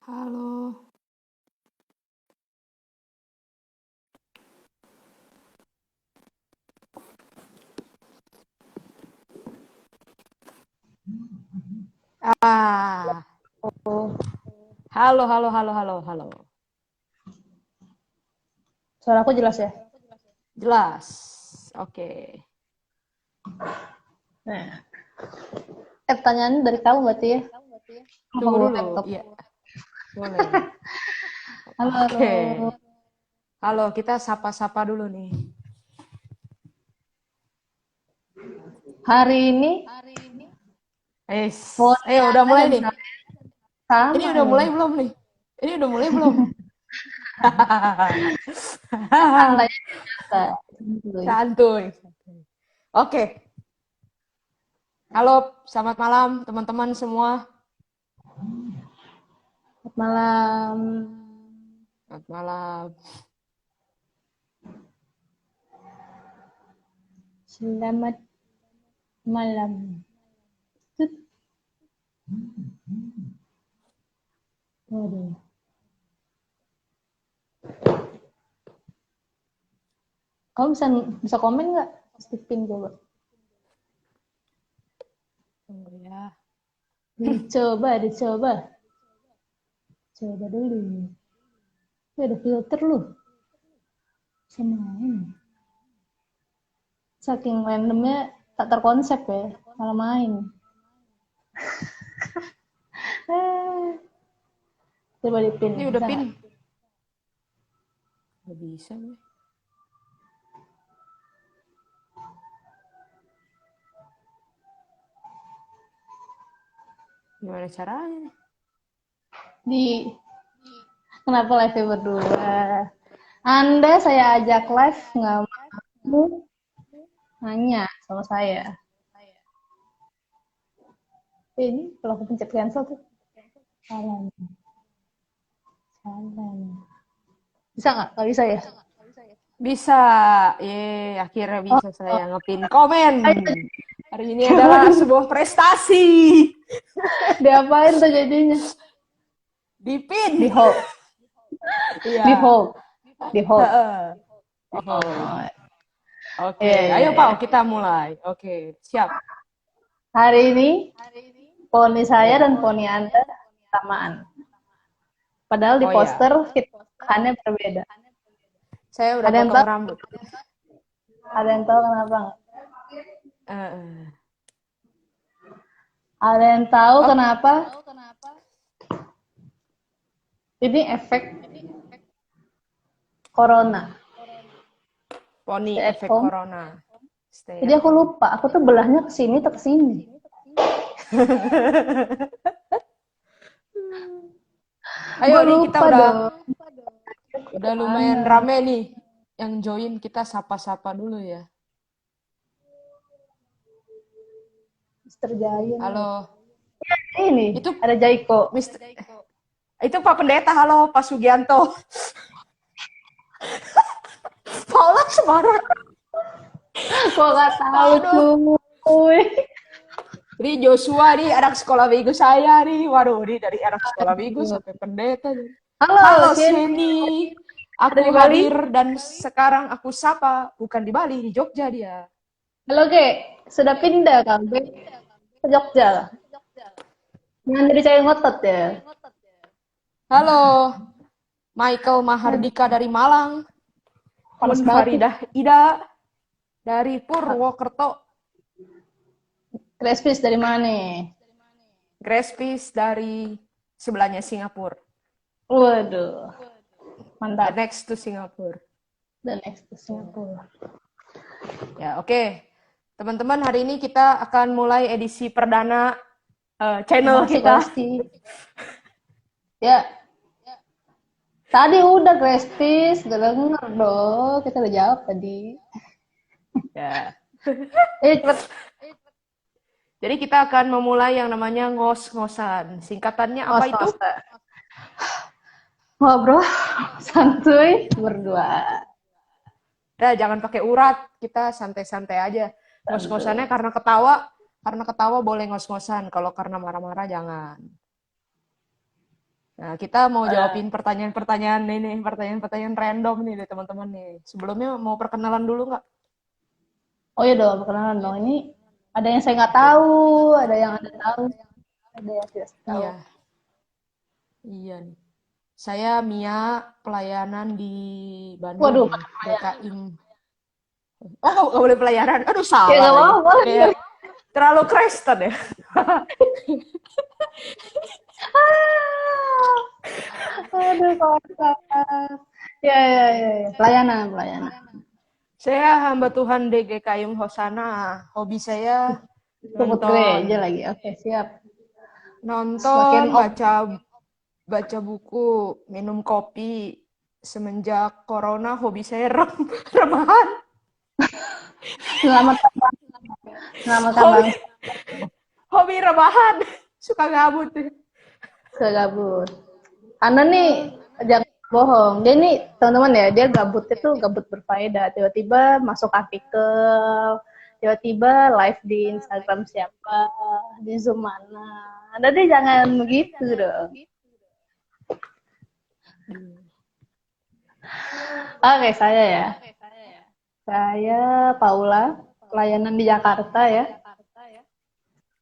Halo. Ah, Oh, halo. suara aku jelas ya? Jelas. Oke. Nah, pertanyaan dari kamu berarti ya? Apa Tunggu bawa dulu. laptop? Iya, boleh. Halo, halo. Oke. Halo, kita sapa-sapa dulu nih. Hari ini Poni Ayo udah Anda mulai dan nih. saya Ini sama udah nih. mulai belum nih? Ini udah mulai belum? Santai biasa. Santuy. Oke. Halo, selamat malam teman-teman semua. Selamat malam. Selamat malam. Selamat malam. Tut. Waduh. Kamu bisa komen nggak? Stepin coba. Tunggu ya. Dicoba. Coba dulu. Ini ada filter loh. Bisa main. Saking randomnya tak terkonsep ya. Malah main. Coba dipin. Ini udah Bisa pin. nggak? Gak bisa nih. Gimana caranya nih? Di Kenapa live berdua? Anda saya ajak live nggak mau nanya sama saya. Ini kalau aku pencet cancel tuh salah. Bisa nggak? Nggak bisa ya? Bisa, akhirnya Oh, bisa oh. saya ngepin komen. Ayo, Hari ini adalah gimana? sebuah prestasi. Diapain tuh jadinya? Di Dipin. hold, di Iya. hold, di hold. Heeh. Di hold. Oh, Oke, iya, iya, ayo iya. Pak, kita mulai. Oke, siap. Hari ini poni saya Ya. dan poni Anda samaan. Padahal di Oh poster ya, kita bahannya berbeda. saya udah Ada yang potong tahu? rambut. Ada yang tahu kenapa nggak? Eh, Ada yang tahu Oh, kenapa? Ini efek corona. poni Stay at efek home. corona. Stay Jadi at aku home. lupa, aku tuh belahnya ke sini atau ke sini. Ayo Gue nih kita lupa dong. udah lumayan Kemana? rame nih. Yang join kita sapa-sapa dulu ya. Mister Giant. Halo. Ini Itu ada Jaiko. Mister Itu Pak Pendeta, halo Pak Sugianto. Paula Semarang. Gua nggak tahu Aduh. cuy. Ini Joshua nih, anak sekolah minggu saya nih. Waduh, ini dari anak sekolah minggu sampai pendeta. Halo, Halo Shen. Sheni. Ada Aku di Bali? hadir dan sekarang aku sapa. Bukan di Bali, di Jogja dia. Halo, Ge. Sudah pindah kan, Ge? Ke Jogja. Jangan jadi cewek ngotot ya. Halo, Michael Aduh, Mahardika dari Malang. panas Mun banget nih. Faridah Ida dari Purwokerto. Crispy dari mana nih? Grace Peace dari sebelahnya Singapura. Waduh, The mantap. next to Singapura. Dan next to Singapura. Ya, oke. Teman-teman, hari ini kita akan mulai edisi perdana channel Masih kita. Crispy. Ya, tadi udah Crispy, gak denger dong. Kita udah jawab tadi. Ya. Cepet. Jadi kita akan memulai yang namanya ngos-ngosan. Singkatannya apa itu? Ngos-ngos. Ngobrol santuy berdua. Nah, jangan pakai urat, kita santai-santai aja. Ngos-ngosannya Santuy. karena ketawa boleh ngos-ngosan. Kalau karena marah-marah jangan. Nah, kita mau Eh, jawabin pertanyaan-pertanyaan ini, pertanyaan-pertanyaan random nih dari teman-teman nih. Sebelumnya mau perkenalan dulu nggak? oh ya dong, perkenalan dong. Ini ada yang saya nggak Oke. tahu, ada yang ada tahu, ada yang tidak tahu. Iya, iya nih. Saya Mia, pelayanan di Bandung Waduh, nih, DKI. Oh, nggak boleh pelayanan. Aduh, ya salah nggak lagi. mau, boleh. Kayak terlalu Kristen ya. Aduh, kocak. Ya, ya, ya, ya. Pelayanan, pelayanan. Saya hamba Tuhan DGKI Hosana. Hobi saya Sebut nonton, gereja lagi. Oke, siap. nonton, Semakin op. baca baca buku, minum kopi. Semenjak corona, hobi saya rebahan. Selamat datang, selamat Hobi, datang. hobi rebahan. Suka gabut. Segabut. Anda nih jangan bohong. Dia nih teman-teman ya, dia gabutnya tuh gabut berfaedah. Tiba-tiba masuk artikel, tiba-tiba live di Instagram siapa, di Zoom mana. Anda deh jangan begitu dong. Oke, saya ya. Saya Paula, pelayanan di Jakarta ya.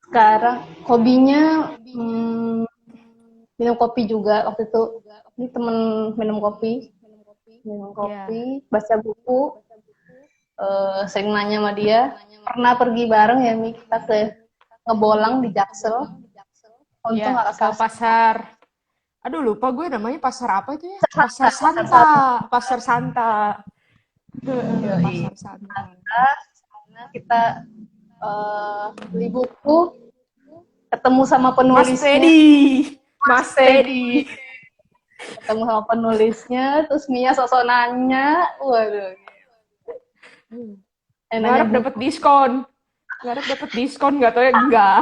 Sekarang hobinya minum kopi juga waktu itu. Ini temen minum Ya. kopi, baca buku, sering nanya sama dia. Pernah pergi bareng ya, Mi, kita ke ngebolang di Jaksel. Untung Ya, nggak ke kesasar. pasar. Aduh, lupa gue namanya pasar apa itu ya? Pasar Pasar Santa. Santa. Pasar Santa. Yoi. Pasar Santa. Sana kita beli buku, ketemu sama Mas penulisnya, Teddy. Mas Teddy. Teddy. Ketemu sama penulisnya, terus Mia sosok nanya, waduh, nanya Ngarep dapat buku. diskon. Ngarep dapat diskon, nggak tahu ya enggak.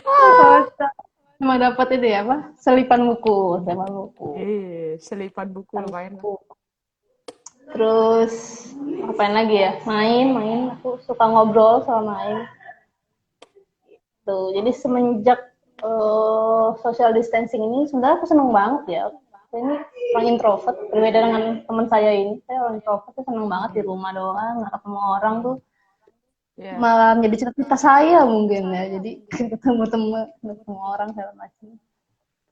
Kocak. Cuma dapat itu ya apa? Selipan buku. Selipan buku Selipan lumayan lah. buku. Terus apain lagi ya? Main. Aku suka ngobrol sama main. Tuh, jadi semenjak social distancing ini sebenarnya aku seneng banget ya. Aku ini orang introvert, berbeda dengan teman saya ini. Saya orang introvert tuh seneng banget di rumah doang, nggak ketemu orang tuh Ya, malah menjadi cita-cita saya mungkin ya. Jadi ketemu teman, ketemu orang segala macam.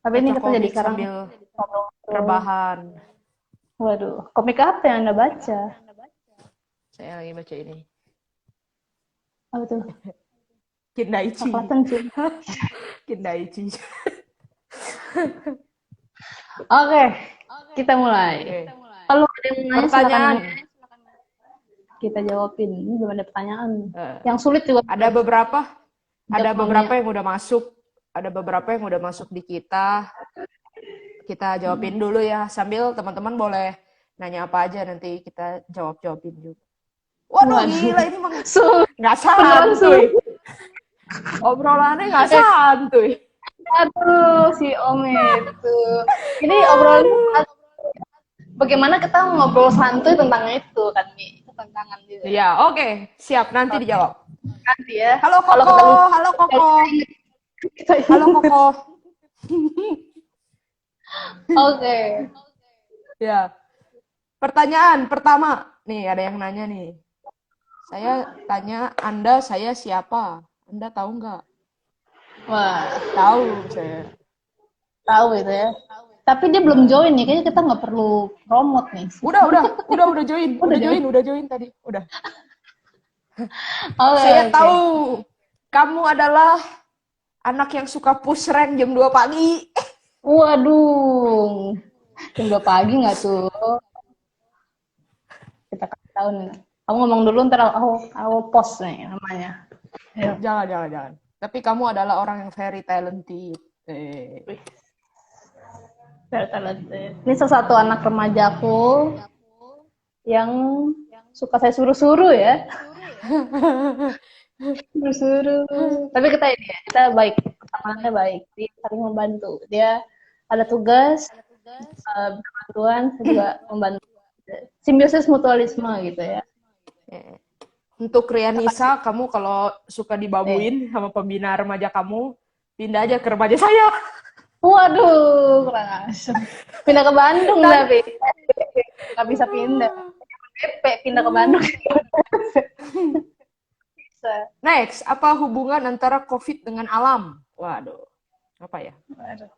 Tapi ini baca kita jadi komik sekarang sambil ngobrol. rebahan. Waduh, komik apa yang Anda baca? Saya lagi baca ini. Apa tuh? Coklat Kindaichi. Kencing. Kindaichi. Oke, kita mulai. Oke. Kalau ada yang nanya silakan Pertanyaan. nanya, kita jawabin. Ini belum ada pertanyaan. Eh, Yang sulit juga ada beberapa ada jawab beberapa mamia. yang udah masuk. Ada beberapa yang udah masuk di kita. Kita jawabin dulu ya. Sambil teman-teman boleh nanya apa aja, nanti kita jawabin juga. Waduh, Waduh, gila ini mah sulit, nggak beneran santuy. sulit. Obrolannya nggak santuy. Aduh, si Om itu. Ini obrolan Aduh. bagaimana kita ngobrol santuy tentang itu kan, Mi? Itu tantangan juga. Ya, oke. Siap, nanti Oke, dijawab. nanti ya. Halo Kalau Koko, kita lupa, halo Koko, kita halo ingat. Koko. Oke. Ya, pertanyaan pertama. Nih, ada yang nanya nih. Saya tanya, Anda, saya siapa? Anda tahu nggak? Wah, Tahu saya. tahu itu ya. Tapi dia belum join nih, kayaknya kita nggak perlu promote nih. Udah join, Udah join? udah join tadi, udah. Oke, Saya oke. tahu kamu adalah anak yang suka push rank jam 2 pagi. Waduh, jam 2 pagi nggak tuh? Kita kasih tahu nih. Kamu ngomong dulu, ntar aku post nih namanya. Ayo. Jangan. Tapi kamu adalah orang yang very talented. Eh. Ini salah satu anak remajaku yang suka saya suruh-suruh ya. Suruh-suruh. Tapi kita ini ya, kita baik. Pertemanannya baik. Dia saling membantu. Dia ada tugas, bantuan, saya juga membantu. Simbiosis mutualisme gitu ya. Untuk Rianisa, kamu kalau suka Eh, dibabuin sama pembina remaja kamu, pindah aja ke remaja saya. Waduh, kurang asem. Pindah ke Bandung tapi nggak bisa pindah. BP pindah ke Bandung. Bisa. Next, apa hubungan antara COVID dengan alam? Waduh, apa ya? Waduh.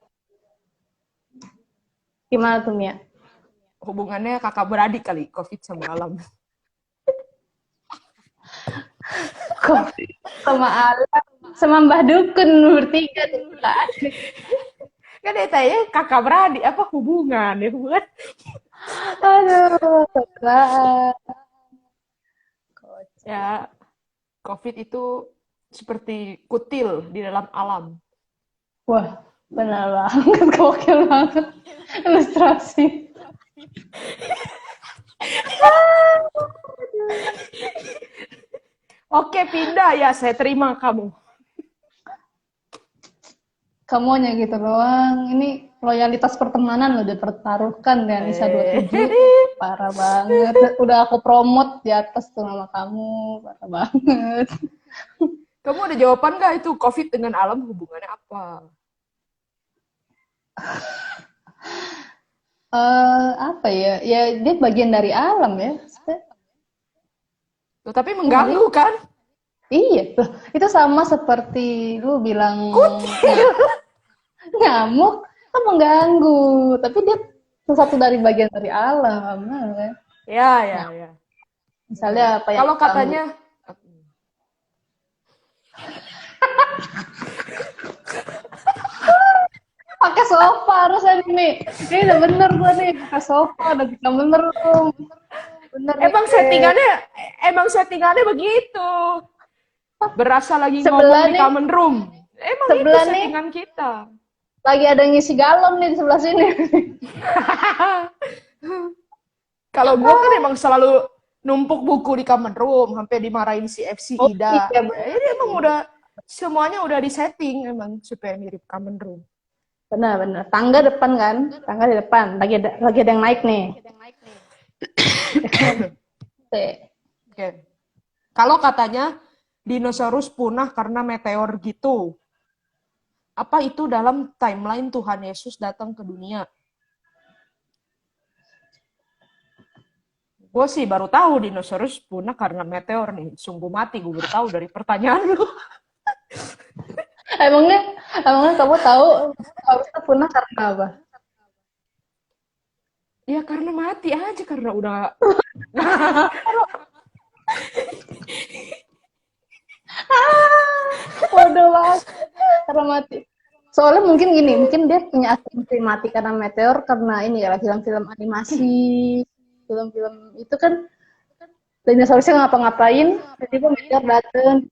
Gimana tuh Mia? Hubungannya kakak beradik kali, COVID sama alam. COVID sama alam, sama Mbah Dukun bertiga tuh. Kan dia tanya kakak beradik, apa hubungan? Ya, hubungan. Aduh, kecelakaan. Ya, COVID itu seperti kutil di dalam alam. Wah, benar banget, gokil banget. Ilustrasi. Oke, pindah ya, saya terima kamu. Kamu hanya gitu doang. Ini loyalitas pertemanan loh dipertaruhkan dengan Nisa 27. Parah banget. Udah aku promote di atas tuh nama kamu. Parah banget. Kamu ada jawaban nggak itu COVID dengan alam hubungannya apa? Apa ya? Ya dia bagian dari alam ya. Tuh, tapi mengganggu kan? Iya, loh, itu sama seperti lu bilang Kutil. nyamuk kan mengganggu, tapi dia satu dari bagian dari alam. Ya. Misalnya apa yang Kalau katanya, pakai sofa harus nih. Ini udah bener gua nih pakai sofa, udah bisa bener tuh. Bener emang settingannya begitu. Berasa lagi Sebelah ngomong di nih, common room. Emang itu sebelah nih settingan kita. lagi ada ngisi galon nih di sebelah sini. Kalau gue kan emang selalu numpuk buku di common room, sampai dimarahin si FC Oh Ida. iya, Jadi emang udah semuanya udah disetting emang supaya mirip common room. benar. Tangga depan kan, tangga di depan. Lagi ada yang naik nih. Oke. Kalau katanya dinosaurus punah karena meteor gitu, apa itu dalam timeline Tuhan Yesus datang ke dunia? Gue sih baru tahu dinosaurus punah karena meteor nih. Sungguh mati gue baru tahu dari pertanyaan lu. Emangnya kamu tahu harusnya punah karena apa? Ya karena mati aja, karena udah... Bodoh banget. Karena mati. Soalnya mungkin gini, mungkin dia punya asumsi mati karena meteor karena ini ya film-film animasi, film-film itu kan dinosaurusnya ngapa-ngapain, tiba-tiba meteor dateng,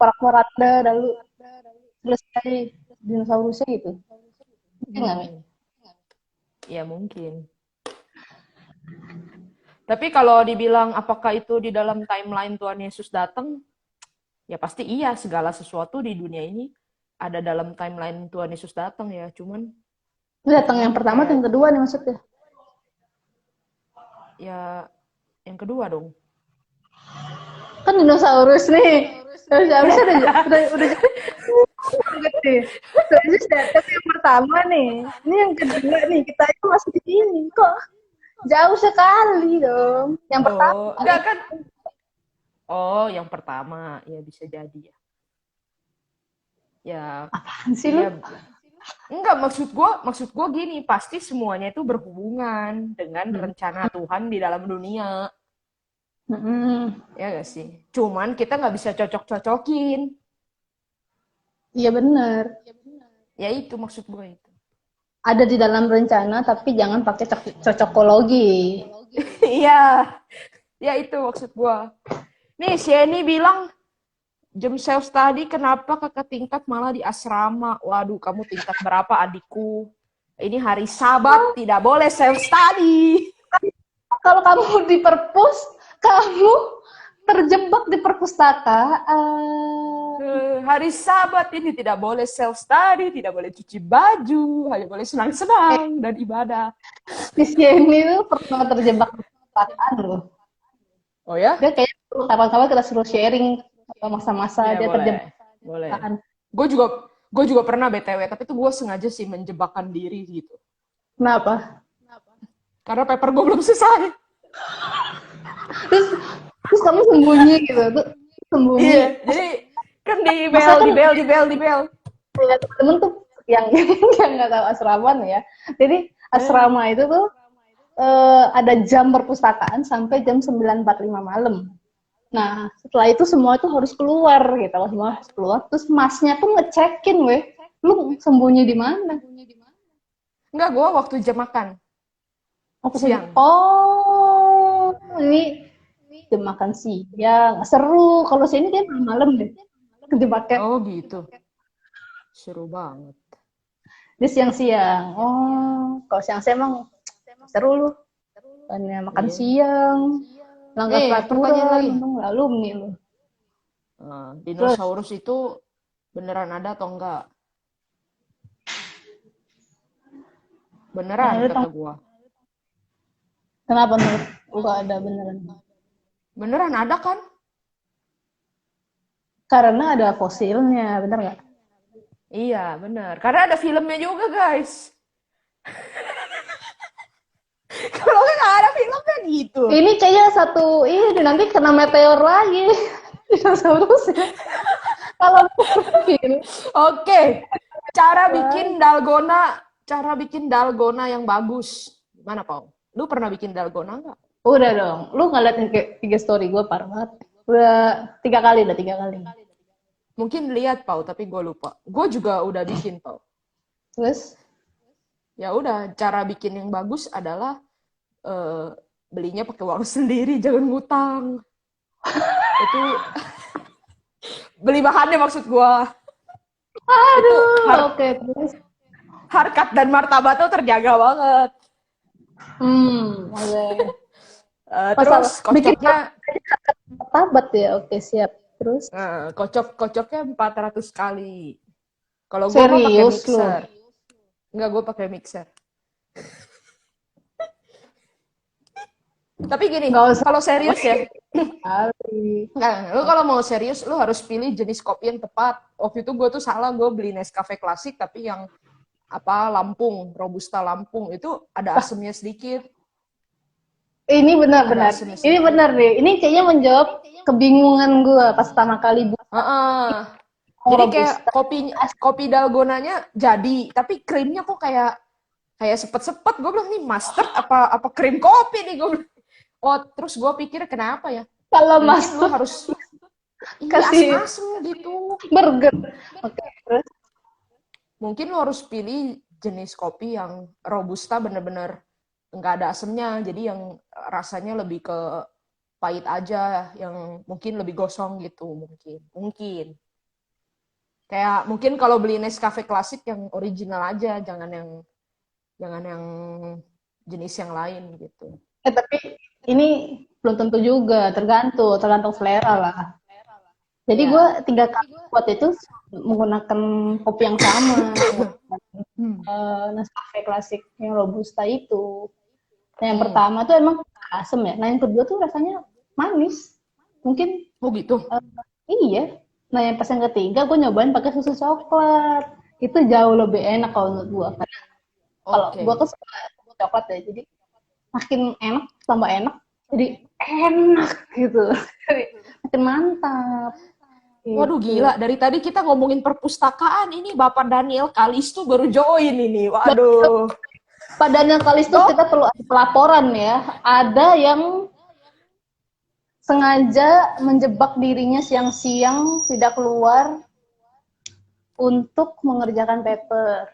porak-poranda, lalu selesai dinosaurusnya gitu. Mungkin nggak, Mi? Ya mungkin. Tapi kalau dibilang apakah itu di dalam timeline Tuhan Yesus datang, ya pasti iya, segala sesuatu di dunia ini ada dalam timeline Tuhan Yesus datang ya, cuman Datang yang pertama atau yang kedua nih maksudnya? ya yang kedua dong. Kan dinosaurus nih. Dinosaurusnya udah gede. Dinosaurus datang yang pertama nih. Ini yang kedua nih. Kita itu masih di sini kok. Jauh sekali dong. Yang pertama. Enggak kan? Oh, yang pertama ya bisa jadi ya. Ya, Apaan sih lu? enggak, maksud gua gini, pasti semuanya itu berhubungan dengan rencana Tuhan di dalam dunia. Ya gak sih? Cuman kita nggak bisa cocok-cocokin. Iya benar. Ya itu maksud gue itu. Ada di dalam rencana tapi jangan pakai cocokologi. Iya. Ya itu maksud gue. Nih, si Eni bilang jam self study kenapa kakak tingkat malah di asrama? Waduh, kamu tingkat berapa adikku? Ini hari Sabat, tidak boleh self study. Kalau kamu di perpus, kamu terjebak di perpustakaan. Hari Sabat ini tidak boleh self study, tidak boleh cuci baju, hanya boleh senang-senang dan ibadah. Di sini tuh pernah terjebak di perpustakaan loh. Oh ya? Dia kayak kapan-kapan kita suruh sharing masa-masa Ya, dia boleh. terjebak. Boleh. Perpustakaan. Gue Gue juga pernah BTW, tapi itu gue sengaja sih menjebakkan diri gitu. Kenapa? Karena paper gue belum selesai. Terus terus kamu sembunyi gitu tuh, sembunyi. Iya, jadi kan di Masa bel, kan di bel, di bel, di bel. ya, temen tuh yang yang nggak tahu asrama nih ya. Jadi asrama itu tuh ada jam perpustakaan sampai jam 9.45 malam. Nah, setelah itu semua itu harus keluar gitu, semua harus keluar. Terus masnya tuh ngecekin, weh, lu sembunyi di mana? Enggak, gue waktu jam makan Apa sih? siang. Oh, ini jam makan siang. Seru. Kalau sini kan malam deh. Kejebaknya Oh gitu, seru banget. di siang-siang. Oh, kalau siang-siang emang seru lu. Hanya makan Iya. siang, langgar Nih, pertanyaan peraturan, lagi. untung nggak alumni lu. Terus, Dinosaurus itu beneran ada atau enggak? Beneran, nah, kata gua. kenapa menurut lu nggak ada beneran? Beneran ada kan? Karena ada fosilnya, bener nggak? Iya, bener. Karena ada filmnya juga, guys. Kalau nggak ada filmnya gitu. Ini kayaknya satu, ini nanti kena meteor lagi. Dinosaurus ya. Kalau film. Oke, cara bikin dalgona yang bagus. Gimana, Pau? Lu pernah bikin dalgona nggak? Udah dong, lu ngeliat tiga story gue parah banget. Udah 3 kali, udah 3 kali. Mungkin lihat, Pau, tapi gue lupa. Gue juga udah bikin, Pau. Terus, Ya udah, cara bikin yang bagus adalah eh, belinya pakai uang sendiri, jangan ngutang. Itu beli bahannya maksud gua. Itu oke, terus. harkat dan martabat tuh terjaga banget. Oke. Terus Masalah, bikin kocoknya martabak ya, oke siap. Terus, kocoknya 400 kali. Kalau gua mah pakai serius lu? mixer. Enggak, gua pakai mixer. Tapi gini, Nggak usah kalau serius ya, kali. enggak, lu kalau mau serius, lu harus pilih jenis kopi yang tepat. Waktu itu gue tuh salah, gue beli Nescafe klasik, tapi yang apa Lampung, Robusta Lampung, itu ada asemnya sedikit. Ini Ada benar-benar. asemnya Ini sedikit. benar deh. Ini kayaknya menjawab kebingungan gue pas pertama kali buka Jadi kayak robusta. kopi dalgonanya jadi, tapi krimnya kok kayak kayak sepet-sepet. Gue bilang nih mustard apa krim kopi nih gue. Oh, terus gue pikir kenapa ya? Kalau Mungkin lu masuk harus iya kasih asem-asem gitu. burger. Oke, terus Mungkin lu harus pilih jenis kopi yang robusta bener-bener nggak ada asemnya. Jadi yang rasanya lebih ke pahit aja, yang mungkin lebih gosong gitu mungkin. Mungkin. Kayak mungkin kalau beli Nescafe klasik yang original aja, jangan yang jenis yang lain gitu. tapi ini belum tentu juga, tergantung selera lah. Jadi gue Ya. 3 kali buat itu menggunakan kopi yang sama, Nescafe klasik yang robusta itu. Nah, yang pertama tuh emang asem ya. Nah, yang kedua tuh rasanya manis. Mungkin Oh gitu. iya. Nah, yang pas yang ketiga gue nyobain pakai susu coklat. Itu jauh lebih enak kalau menurut gue. Karena kalau gue Oke. tuh suka coklat ya, jadi makin enak, tambah enak, jadi enak gitu. Jadi makin mantap. Waduh Gitu. gila, dari tadi kita ngomongin perpustakaan, ini Bapak Daniel Kalisto baru join ini. Waduh. Pak Daniel Kalistus Oh, kita perlu ada pelaporan ya. Ada yang sengaja menjebak dirinya siang-siang tidak keluar untuk mengerjakan paper.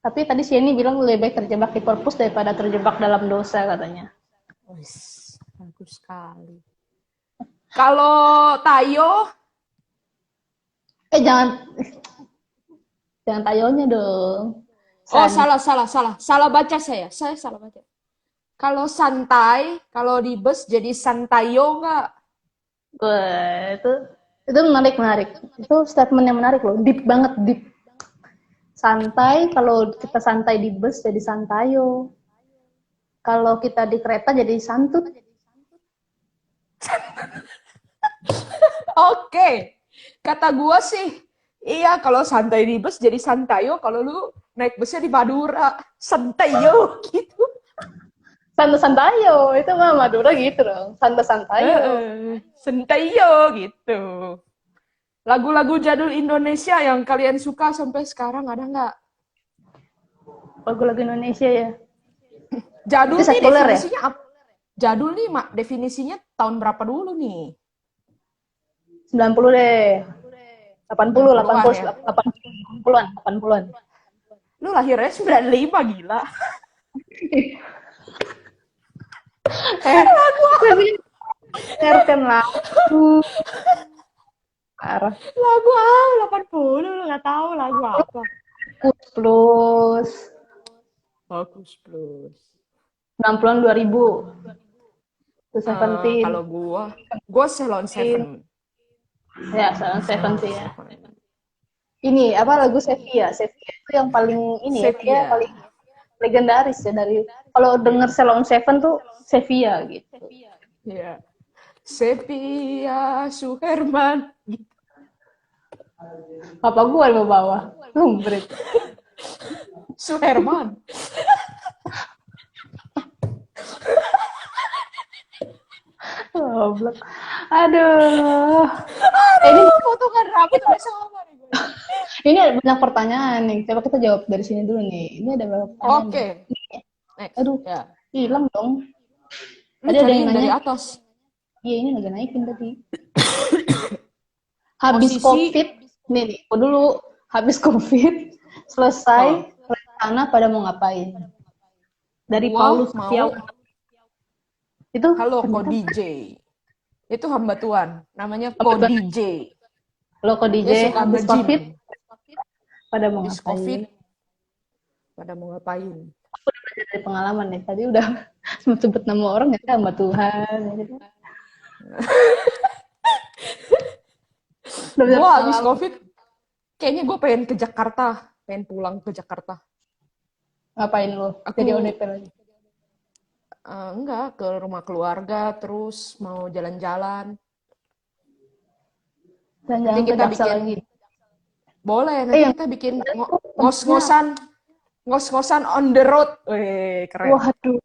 Tapi tadi Sieni bilang lebih baik terjebak di perpus daripada terjebak dalam dosa katanya. wis, bagus sekali. Kalau Tayo, Jangan jangan tayonya dong. oh San. salah baca saya salah baca. Kalau santai, kalau di bus jadi santayo nggak? Wah, itu menarik. Itu statement yang menarik loh. Deep banget, deep. Santai, kalau kita santai di bus jadi santayo. Kalau kita di kereta jadi santut. Oke, kata gua sih Iya, kalau santai di bus jadi santayo, kalau lu naik busnya di Madura, santayo gitu. Santai-santayo, itu mah Madura gitu dong. Santai-santayo. Santayo gitu. Lagu-lagu jadul Indonesia yang kalian suka sampai sekarang ada nggak? Lagu-lagu Indonesia ya. Itu Jadul nih sekuler ya? definisinya apa? Jadul nih, Mak, definisinya tahun berapa dulu nih? 90 deh. 80, 90-an 80, ya. 80-an, 80-an. Lu lahirnya 95, gila. Tapi ngerti lagu. Parah. Lagu apa? 80, lu nggak tahu lagu apa. Plus. Bagus plus. 60-an 2000. Terus Seventeen. Kalau gua Ceylon Seven. Ya, Seventeen ya. Ini apa lagu Sevilla? Sevilla itu yang paling ini ya, dia Sepia. paling legendaris ya dari kalau denger Ceylon Seven tuh Sevilla gitu. Ya. Sepia Suherman. Apa gua yang bawa? Lumbrit. Suherman. Goblok. Aduh. Ini potongan rambut udah sama nih gue. Ini ada banyak pertanyaan nih. Coba kita jawab dari sini dulu nih. Ini ada berapa pertanyaan? Oke. Next. Aduh, Ya. hilang dong. Lu Tadi ada yang cariin dari nanya. atas. Iya, ini lagi naikin tadi. Habis Posisi- COVID, nih, dulu. Habis COVID, selesai, rencana pada mau ngapain? Dari Gua Paulus mau- Setiawan. Itu Halo, Ko ternyata DJ. Itu hamba Tuhan. Namanya Hamba Ko Tuhan. DJ. lo kok Dia DJ suka habis nge-gym. COVID, pada mau Habis ngapain? COVID, pada mau ngapain? Dari pengalaman nih, tadi udah sebut nama orang ya, hamba Tuhan. Gitu. Udah Gue habis pengalaman. COVID, kayaknya gue pengen ke Jakarta. Pengen pulang ke Jakarta. Ngapain lo? Aku- Jadi ODP lagi. Enggak, ke rumah keluarga, terus mau jalan-jalan. Dan Nanti jangan ke kita Jaksa bikin- lagi. Boleh, nanti kita bikin ngos-ngosan on the road. Wih, keren. Waduh,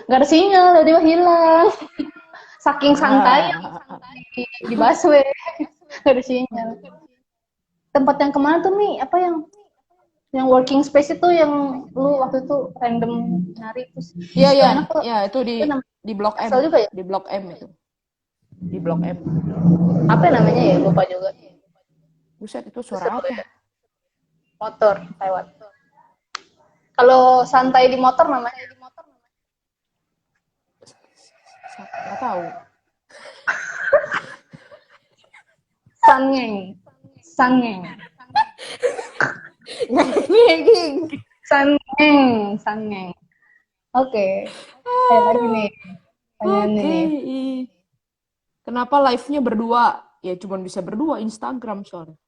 nggak ada sinyal, tiba-tiba hilang. Saking santai di busway, nggak ada sinyal. Tempat yang kemana tuh nih? Apa yang working space itu yang lu waktu itu random nyari terus? Iya, iya, Enak kok. iya, itu di Blok M. Asal juga ya? Di Blok M itu. Di Blok M. Apa namanya ya? Lupa juga. Buset, itu suara apa? Motor lewat. Kalau santai di motor namanya Nggak tahu. sangeng. Sangeng. Ngeging. Sangeng. Sangeng. Oke. Lagi nih. Pertanyaan Oke. nih. Kenapa live-nya berdua? Ya cuma bisa berdua Instagram soalnya.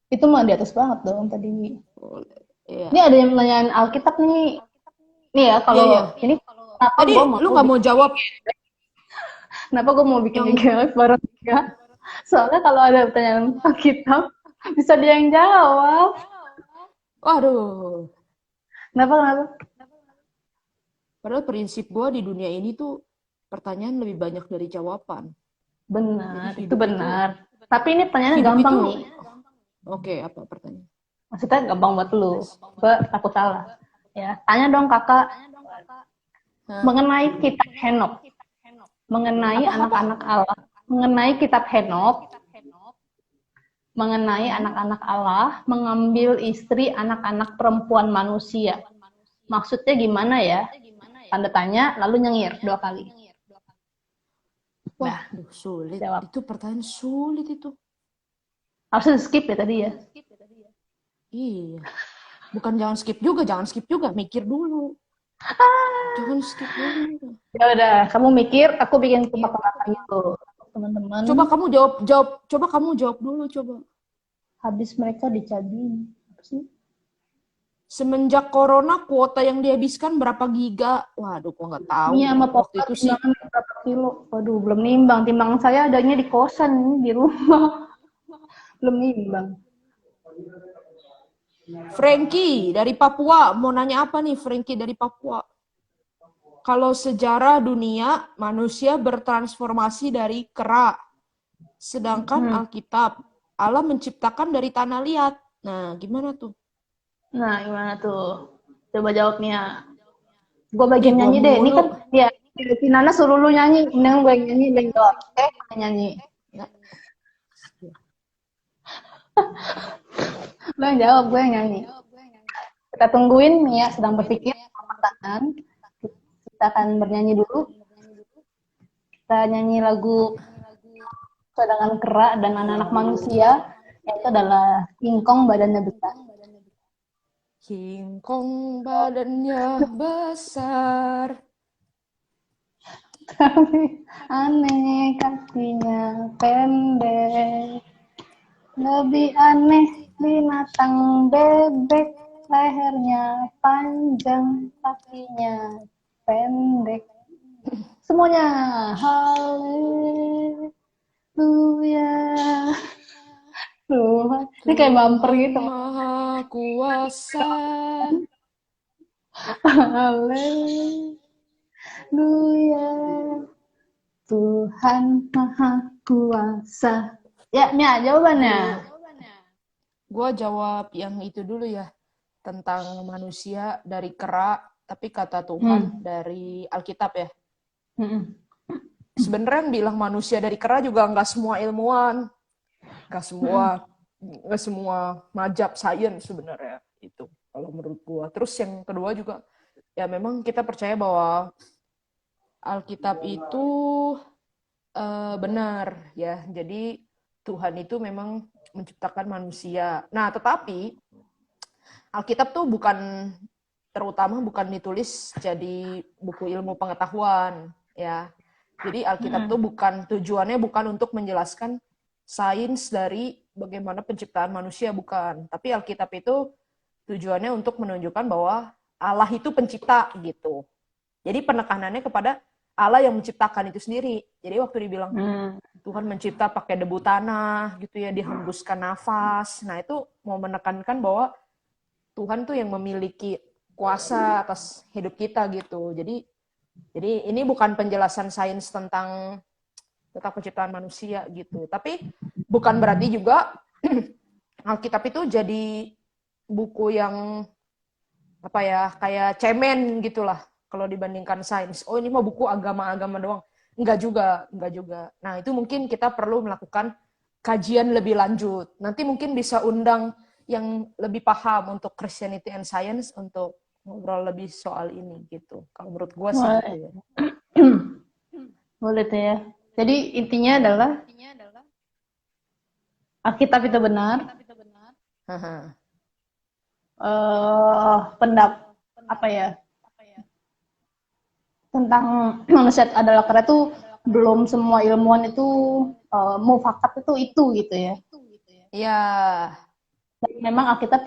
Itu mah di atas banget dong tadi. Iya. Ini ada yang nanyain Alkitab nih. Nih ya, kalau Iya, iya. ini kenapa Tadi gue mau lu nggak mau jawab? kenapa gue mau bikin IG bareng dia? Soalnya kalau ada pertanyaan Alkitab, bisa dia yang jawab. Waduh. Kenapa? Padahal prinsip gua di dunia ini tuh pertanyaan lebih banyak dari jawaban. Benar, Jadi itu hidup benar. Tapi ini pertanyaan Hidup gampang itu- nih. Oke, apa pertanyaan? Maksudnya gampang buat lu. Gue takut salah. Ya, tanya dong kakak Hah? mengenai kitab Henok. Mengenai anak-anak Allah. Mengenai kitab Henok. Mengenai anak-anak Allah mengambil istri anak-anak perempuan manusia. Maksudnya gimana ya? Tanda tanya, lalu nyengir 2 kali. Wah, aduh, sulit. jawab. Itu pertanyaan sulit itu. Harusnya skip ya tadi ya. Iya. Bukan jangan skip juga, mikir dulu. Jangan skip dulu. Ya udah, kamu mikir, aku bikin tebak-tebakan gitu. Teman-teman, Coba kamu jawab dulu, coba. habis mereka dicabiin. Apa sih? Semenjak corona, kuota yang dihabiskan berapa giga? Waduh, gua nggak tahu. Ini sama Waktu papa itu sih, timbangan berapa kilo? Waduh, belum nimbang. Timbangan saya adanya di kosan, di rumah. Belum nimbang. Frankie dari Papua, mau nanya apa nih Frankie dari Papua? Kalau sejarah dunia, manusia bertransformasi dari kera. Sedangkan Hmm. Alkitab, Allah menciptakan dari tanah liat. Nah, gimana tuh? Nah, gimana tuh? Coba jawabnya. Gue Ih, bagian gua nyanyi deh. Ini mulu. kan ya si Nana suruh lu nyanyi, mending gue yang nyanyi, gue yang jawab. Oke, gue nyanyi. Ya. Lu yang jawab, gue yang nyanyi. Kita tungguin Mia sedang berpikir pertanyaan. Kita akan bernyanyi dulu. Kita nyanyi lagu cadangan kera dan anak-anak manusia, yaitu adalah King Kong badannya besar. King Kong badannya besar. Tapi aneh kakinya pendek. Lebih aneh binatang bebek, lehernya panjang, kakinya pendek. Semuanya haleluya. Tuhan, ini kayak bumper Tuhan gitu. Maha Kuasa. Haleluya. Tuhan Maha Kuasa. Ya, Mia, jawabannya. Gua jawab yang itu dulu ya. Tentang manusia dari kera, tapi kata Tuhan Hmm. dari Alkitab ya. Hmm. Sebenarnya yang bilang manusia dari kera juga nggak semua ilmuwan. Nggak semua majap sains sebenarnya itu kalau menurut gua. Terus yang kedua juga ya memang kita percaya bahwa Alkitab itu benar ya. Jadi Tuhan itu memang menciptakan manusia. Nah, tetapi Alkitab tuh terutama bukan ditulis jadi buku ilmu pengetahuan ya. Jadi Alkitab tuh tujuannya bukan untuk menjelaskan sains dari bagaimana penciptaan manusia, bukan. Tapi Alkitab itu tujuannya untuk menunjukkan bahwa Allah itu pencipta gitu. Jadi penekanannya kepada Allah yang menciptakan itu sendiri. Jadi waktu dibilang Hmm. Tuhan mencipta pakai debu tanah gitu ya, dihembuskan nafas. Nah, itu mau menekankan bahwa Tuhan tuh yang memiliki kuasa atas hidup kita gitu. Jadi ini bukan penjelasan sains tentang penciptaan manusia gitu. Tapi bukan berarti juga Alkitab itu jadi buku yang apa ya, kayak cemen gitulah kalau dibandingkan sains. Oh, ini mah buku agama-agama doang. Enggak juga. Nah, itu mungkin kita perlu melakukan kajian lebih lanjut. Nanti mungkin bisa undang yang lebih paham untuk Christianity and Science untuk ngobrol lebih soal ini gitu. Kalau menurut gua sih gitu Boleh. ya. Boleh tuh ya. Jadi intinya adalah Alkitab itu benar. Pendap apa ya tentang manusia adalah kera itu belum semua ilmuwan itu mufakat itu gitu ya. Iya, Dan memang Alkitab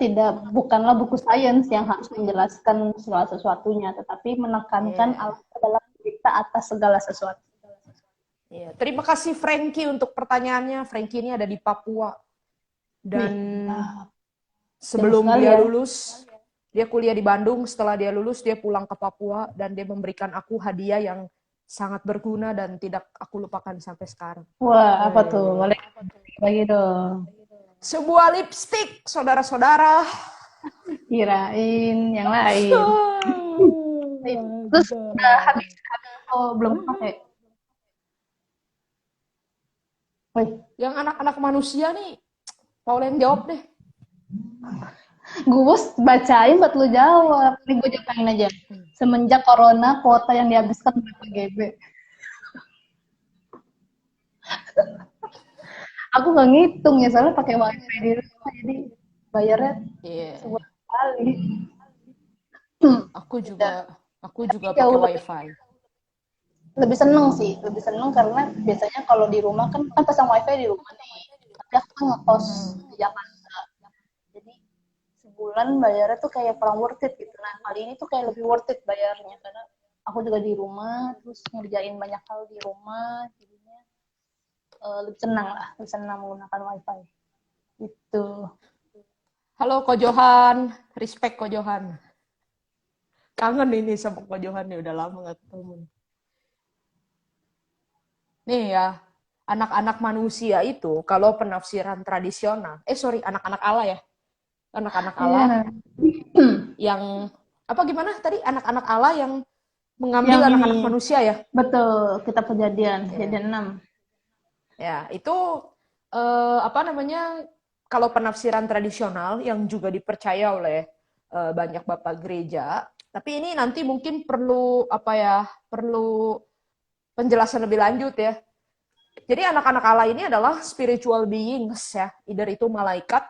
bukanlah buku sains yang harus menjelaskan segala sesuatunya, tetapi menekankan iya. Allah adalah pencipta atas segala sesuatu. Iya. Terima kasih Frankie untuk pertanyaannya. Frankie ini ada di Papua dan Wih, mantap. Jauh sebelum sekali dia ya. lulus, dia kuliah di Bandung. Setelah dia lulus, dia pulang ke Papua dan dia memberikan aku hadiah yang sangat berguna dan tidak aku lupakan sampai sekarang. Wah, apa tuh? Boleh bagi dong. Sebuah lipstick, saudara-saudara. Kirain yang lain. Terus udah habis oh belum pakai. Wih, Yang anak-anak manusia nih, Paulen jawab deh. gue bacain buat lu jawab. Ini gue jawabin aja. Semenjak corona, kuota yang dihabiskan berapa GB? Aku nggak ngitung ya, soalnya pakai wifi di rumah, jadi bayarnya Iya, sebulan kali. aku Udah. juga aku Tapi juga pakai jauh WiFi. lebih seneng sih, lebih seneng karena biasanya kalau di rumah kan pasang wifi di rumah nih. Tapi aku kan ngekos di Jakarta, jadi sebulan bayarnya tuh kayak kurang worth it gitu. Nah kali ini tuh kayak lebih worth it bayarnya karena aku juga di rumah, terus ngerjain banyak hal di rumah, jadinya lebih senang menggunakan wifi. Itu. Halo Ko Johan, respect Ko Johan. Kangen ini sama Ko Johan nih, udah lama gak ketemu. Nih ya, anak-anak manusia itu kalau penafsiran tradisional, anak-anak Allah ya, anak-anak Allah Iya. yang apa gimana tadi anak-anak Allah yang mengambil Yang anak-anak ini, manusia ya. betul, kitab kejadian, Ya, kejadian 6. ya itu apa namanya? Kalau penafsiran tradisional yang juga dipercaya oleh banyak bapak gereja, tapi ini nanti mungkin perlu apa ya? Perlu penjelasan lebih lanjut ya. Jadi anak-anak Allah ini adalah spiritual beings ya, either itu malaikat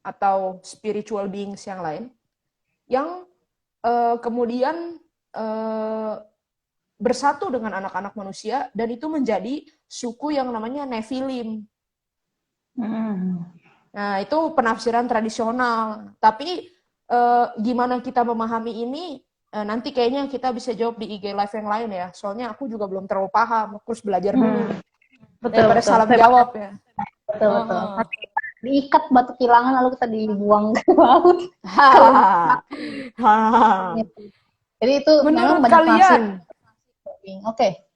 atau spiritual beings yang lain yang kemudian eh, bersatu dengan anak-anak manusia dan itu menjadi suku yang namanya Nephilim. Nah, itu penafsiran tradisional. Tapi gimana kita memahami ini nanti kayaknya kita bisa jawab di IG Live yang lain ya. Soalnya aku juga belum terlalu paham, aku harus belajar dulu. Betul, Daripada betul. salah jawab ya. Betul, betul. Nanti kita diikat batu kilangan lalu kita dibuang ke laut. Jadi itu memang Menurut banyak kalian, Oke.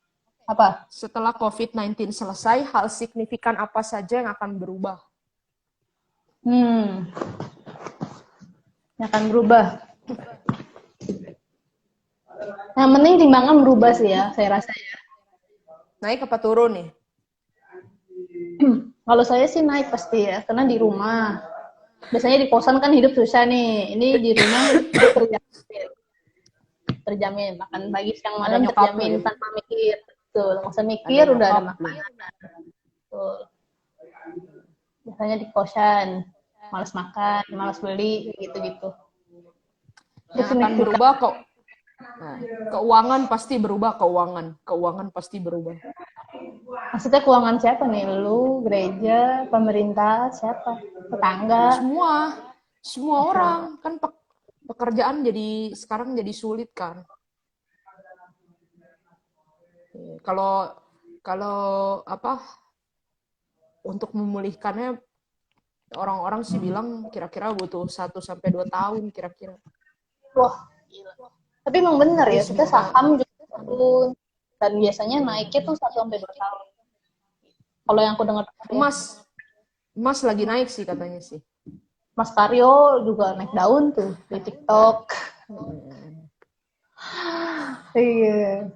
Apa? setelah COVID-19 selesai, hal signifikan apa saja yang akan berubah? Yang akan berubah. Yang penting timbangan berubah sih ya, saya rasa ya. Naik apa turun nih? Kalau saya sih naik pasti ya, karena di rumah. Biasanya di kosan kan hidup susah nih. Ini di rumah hidup terjamin. Makan pagi, siang, Ada malam nyokap terjamin lu ya? tanpa mikir. Betul, nggak usah mikir, Ada udah ada nyokap lu. makanan. Betul. Biasanya di kosan, malas makan, malas beli, gitu-gitu. Yang akan berubah kok. Nah, keuangan pasti berubah, keuangan pasti berubah. Maksudnya keuangan siapa nih? Lu, gereja, pemerintah, siapa? Tetangga? Semua orang kan pekerjaan jadi sekarang jadi sulit kan. Kalau kalau apa untuk memulihkannya orang-orang sih bilang kira-kira butuh 1-2 tahun kira-kira. Wah, gila. Tapi emang bener ya, kita Semoga saham juga turun. Dan biasanya naiknya tuh 1 sampai 2 tahun. Kalau yang aku dengar ya. emas lagi naik sih katanya sih. Mas Karyo juga naik daun tuh di TikTok. Iya.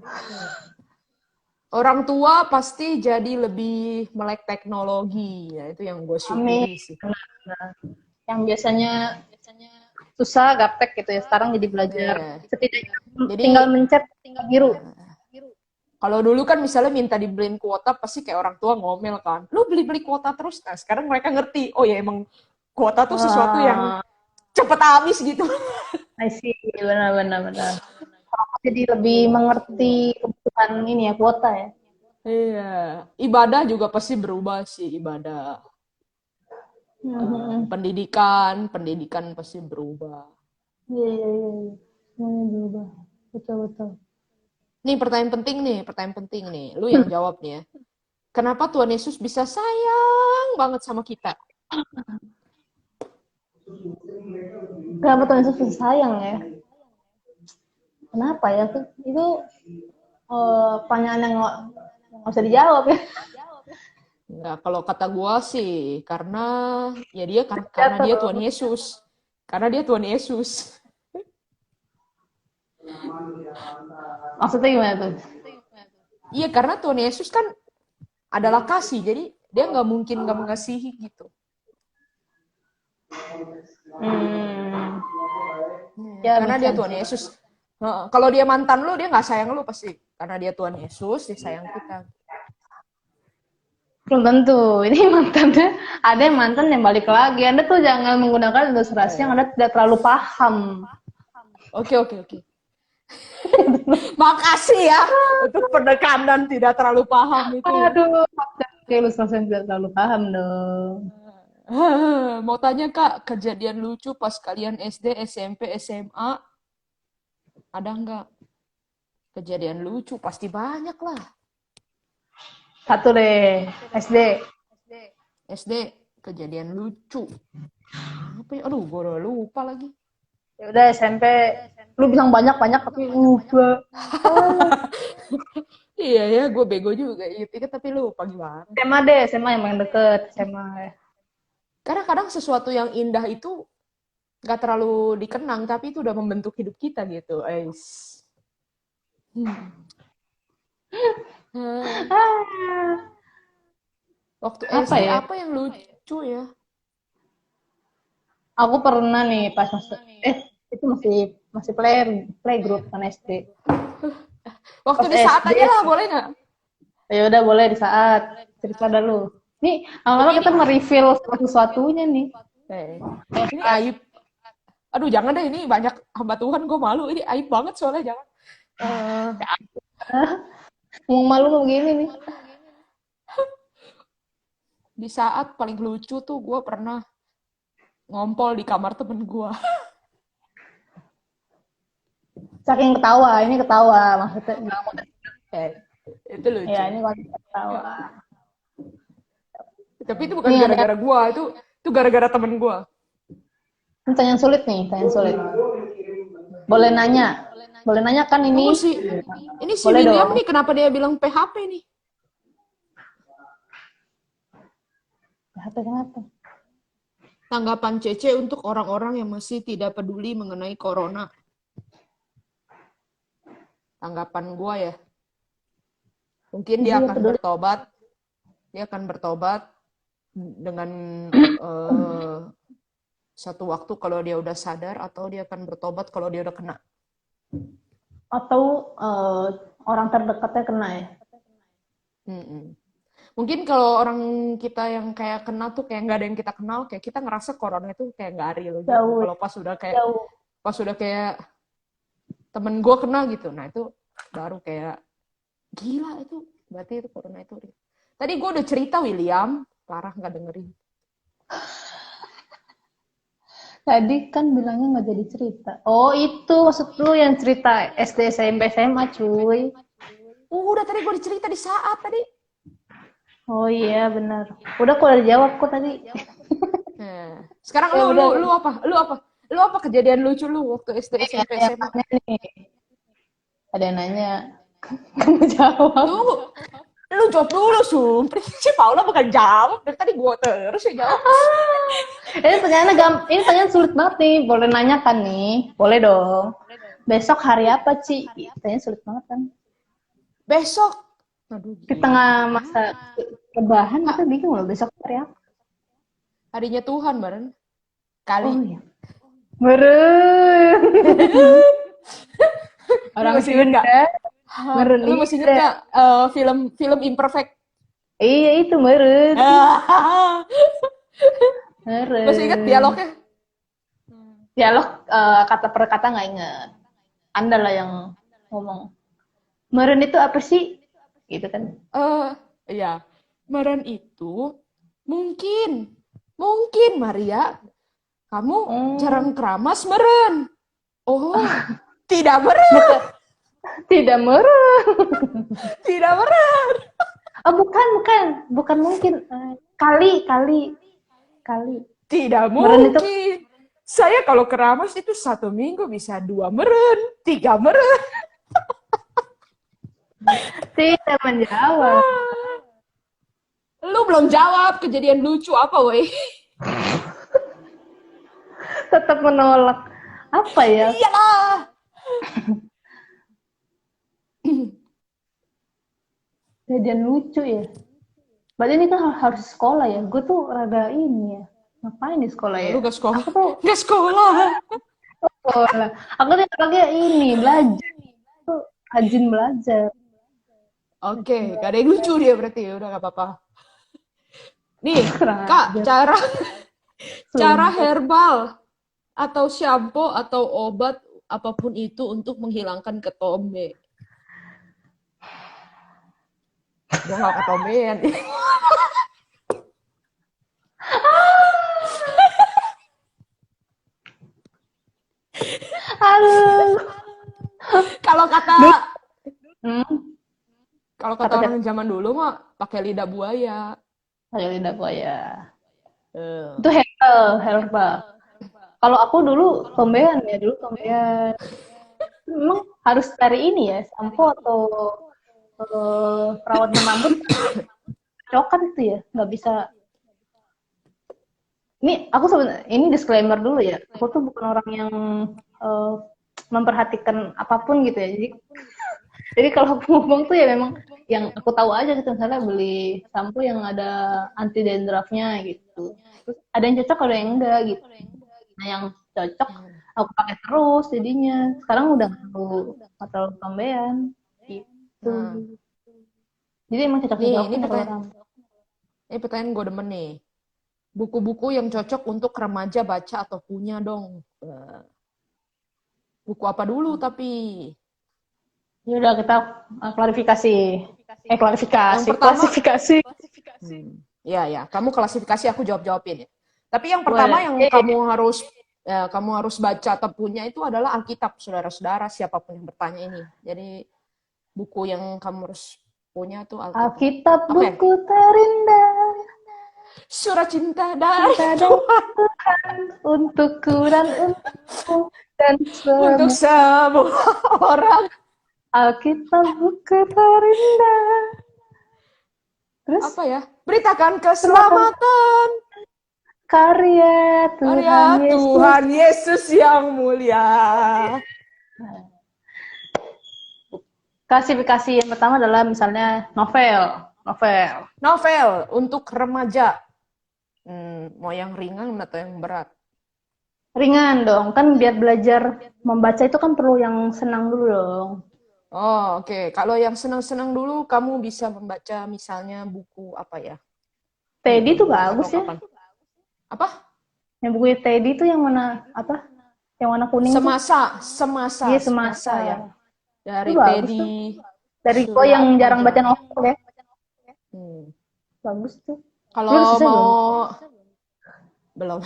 Orang tua pasti jadi lebih melek teknologi, ya itu yang gue syukuri sih. Benar. Yang biasanya susah gaptek gitu ya, sekarang jadi belajar. Setidaknya Jadi, tinggal mencet, tinggal biru. Kalau dulu kan misalnya minta dibeliin kuota, pasti kayak orang tua ngomel kan. Lu beli-beli kuota terus. Nah sekarang mereka ngerti, oh ya emang kuota tuh sesuatu yang cepet habis gitu. I see, benar. Jadi lebih mengerti kebutuhan ini ya, kuota ya. Iya, ibadah juga pasti berubah sih, ibadah. Pendidikan pasti berubah. Iya. Semuanya berubah. Betul. Nih pertanyaan penting nih. Lu yang jawab nih ya. Kenapa Tuhan Yesus bisa sayang banget sama kita? Kenapa Tuhan Yesus bisa sayang ya? Kenapa ya? Itu pertanyaan yang nggak usah dijawab ya. Enggak, kalau kata gua sih karena ya dia karena dia Tuhan Yesus. Karena dia Tuhan Yesus. Maksudnya gimana tuh? Iya, karena Tuhan Yesus kan adalah kasih, jadi dia nggak mungkin nggak mengasihi gitu. Ya, karena dia Tuhan Yesus. Kalau dia mantan lu, dia nggak sayang lu pasti. Karena dia Tuhan Yesus, dia sayang kita. Belum tentu. Ini mantannya, ada yang mantan yang balik lagi. Anda tuh jangan menggunakan ilustrasi yang Anda tidak terlalu paham. Oke. Makasih ya untuk pendekatan tidak terlalu paham itu. Aduh, ilustrasi yang tidak terlalu paham dong. Mau tanya Kak, kejadian lucu pas kalian SD, SMP, SMA, ada nggak? Kejadian lucu pasti banyak lah. Satu deh, SD. SD, kejadian lucu. Apa ya? Aduh, gue udah lupa lagi. Ya udah SMP, lu bilang banyak-banyak tapi lupa. Iya ya, gue bego juga. Ingat tapi lupa gimana. SMA deh, SMA yang paling deket, SMA. Kadang-kadang sesuatu yang indah itu nggak terlalu dikenang, tapi itu udah membentuk hidup kita gitu. Hmm. Hmm. Ah, Waktu apa SD ya? apa yang lucu ya? Aku pernah nih pas masuk, itu masih masih playgroup kan SD. Waktu Pas di saat SD, aja lah, boleh nggak? ya udah boleh di saat cerita dulu. Nih, Jadi lama-lama ini, kita mereveal sesuatunya nih. eh, ini aib. Aduh, jangan deh, ini banyak hamba Tuhan, gue malu. Ini aib banget soalnya, jangan. Eh, Mau malu mau begini nih. di saat paling lucu tuh gue pernah ngompol di kamar temen gue. Saking ketawa, ini ketawa maksudnya nggak mau. Eh, itu Ya lucu. ini konsep ketawa. Tapi itu bukan Nih ada gara-gara gue, itu gara-gara temen gue. pertanyaan sulit nih, pertanyaan sulit. Boleh nanya, boleh nanya kan Tunggu ini? sih, ini si Boleh William dong. nih kenapa dia bilang PHP nih? Apa kenapa? Tanggapan Cece untuk orang-orang yang masih tidak peduli mengenai corona. Tanggapan gue ya, mungkin dia Iya akan peduli. bertobat, dengan satu waktu kalau dia udah sadar, atau dia akan bertobat kalau dia udah kena. Atau orang terdekatnya kena ya? Mm-mm. Mungkin kalau orang kita yang kayak kena tuh kayak nggak ada yang kita kenal, kayak kita ngerasa corona itu kayak nggak real gitu. Jauh, Kalau jauh. pas udah kayak temen gue kena gitu, nah itu baru kayak gila itu, berarti itu corona itu real. Tadi gue udah cerita William, parah nggak dengerin. Tadi kan bilangnya nggak jadi cerita. Oh itu maksud lu yang cerita SD, SMP, SMA cuy. Udah tadi gue cerita di saat tadi. Oh iya benar. Udah kok udah jawab kok tadi. Nah, sekarang Ya udah. lu apa? Lu apa kejadian lucu lu waktu SD, SMP, Ada yang SMA? nanya nih. Ada yang nanya. Kamu jawab. Tunggu, lu jawab dulu, Sumpri. Si Paula bukan jawab, dari tadi gue terus ya jawab. Ini pertanyaan sulit banget nih. Boleh nanya kan nih? Boleh dong. Besok hari apa, Ci? Pertanyaan sulit banget kan. Besok, aduh, Di tengah masa rebahan kita bingung loh besok hari apa. harinya Tuhan, Baren. Kali. Oh iya. Meren. Orang masih inget nggak? Meren. Lu masih inget nggak film Imperfect? Iya itu meren. Meren. Masih inget dialognya? Dialog kata per kata nggak inget. Anda lah yang ngomong. Meren itu apa sih? Gitu kan? Iya. Meren itu mungkin Maria, kamu jarang keramas meren. Oh, tidak meren. Tidak meren. Tidak meren. Oh bukan mungkin. Kali. Tidak Meren mungkin. itu... Saya kalau keramas itu 1 minggu bisa 2 meren, 3 meren. Tidak menjawab. Lu belum jawab kejadian lucu apa, woi? Tetap menolak. Apa ya? Iyalah. Kejadian lucu ya. Berarti ini kan harus sekolah ya. Gue tuh rada ini ya. Ngapain di sekolah ya? Lu gak sekolah? Aku tuh Gak sekolah. sekolah. Aku tuh orangnya ini belajar. Tuh rajin belajar. Oke, gak ada yang lucu dia berarti. Udah gak apa-apa. Nih, Kak, cara herbal atau shampoo atau obat apapun itu untuk menghilangkan ketombe. Gue gak ketombean. Aduh. Kalau kata Kata orang zaman dulu mah pakai lidah buaya. Pakai lidah buaya. Itu herbal. Kalau aku dulu tombean. Memang harus cari ini ya, sampo atau perawatan rambut cokan itu ya, nggak bisa. Ini aku sebenarnya ini disclaimer dulu ya. Aku tuh bukan orang yang eh, memperhatikan apapun gitu ya. Jadi kalau aku ngomong tuh ya memang yang aku tahu aja gitu. Misalnya beli sampo yang ada anti dandruffnya gitu. Terus ada yang cocok, ada yang enggak gitu. Nah yang cocok aku pakai terus jadinya. Sekarang udah nggak terlalu ketombean gitu. Nah, Jadi emang nih, ini cocok-cocoknya kalau pertanyaan, rambut. ini pertanyaan gue demen nih. Buku-buku yang cocok untuk remaja baca atau punya dong. Buku apa dulu tapi? Ya udah kita klarifikasi. Yang pertama, Klasifikasi. ya ya, kamu klasifikasi aku jawab-jawabin ya. Tapi yang pertama Boleh. yang kamu harus baca atau punya itu adalah Alkitab, saudara-saudara, siapapun yang bertanya ini. Jadi buku yang kamu harus punya tuh Alkitab. Alkitab Apa ya? buku terindah. Surat cinta dari Cinta dan Tuhan Tuhan untukku dan untukmu dan untuk semua. semua orang. Alkitab buku terindah. Terus Apa ya? Beritakan kenapa? keselamatan Karya karya Tuhan Yesus. Tuhan Yesus yang mulia. Klasifikasi yang pertama adalah misalnya novel. Novel untuk remaja. Mau yang ringan atau yang berat? Ringan dong, kan biar belajar membaca itu kan perlu yang senang dulu dong. Oh, oke. Kalau yang senang-senang dulu, kamu bisa membaca misalnya buku apa ya? Teddy tuh Atau bagus ya. kapan? Apa? Yang buku Teddy tuh yang mana apa? Yang warna kuning tuh? Iya, semasa. Semasa ya. Itu Dari bagus tuh. Teddy Dari gue Surya yang jarang Atmaja. baca novel ya. Hmm. Bagus tuh. Lu udah Kalau selesai mau belum? belum.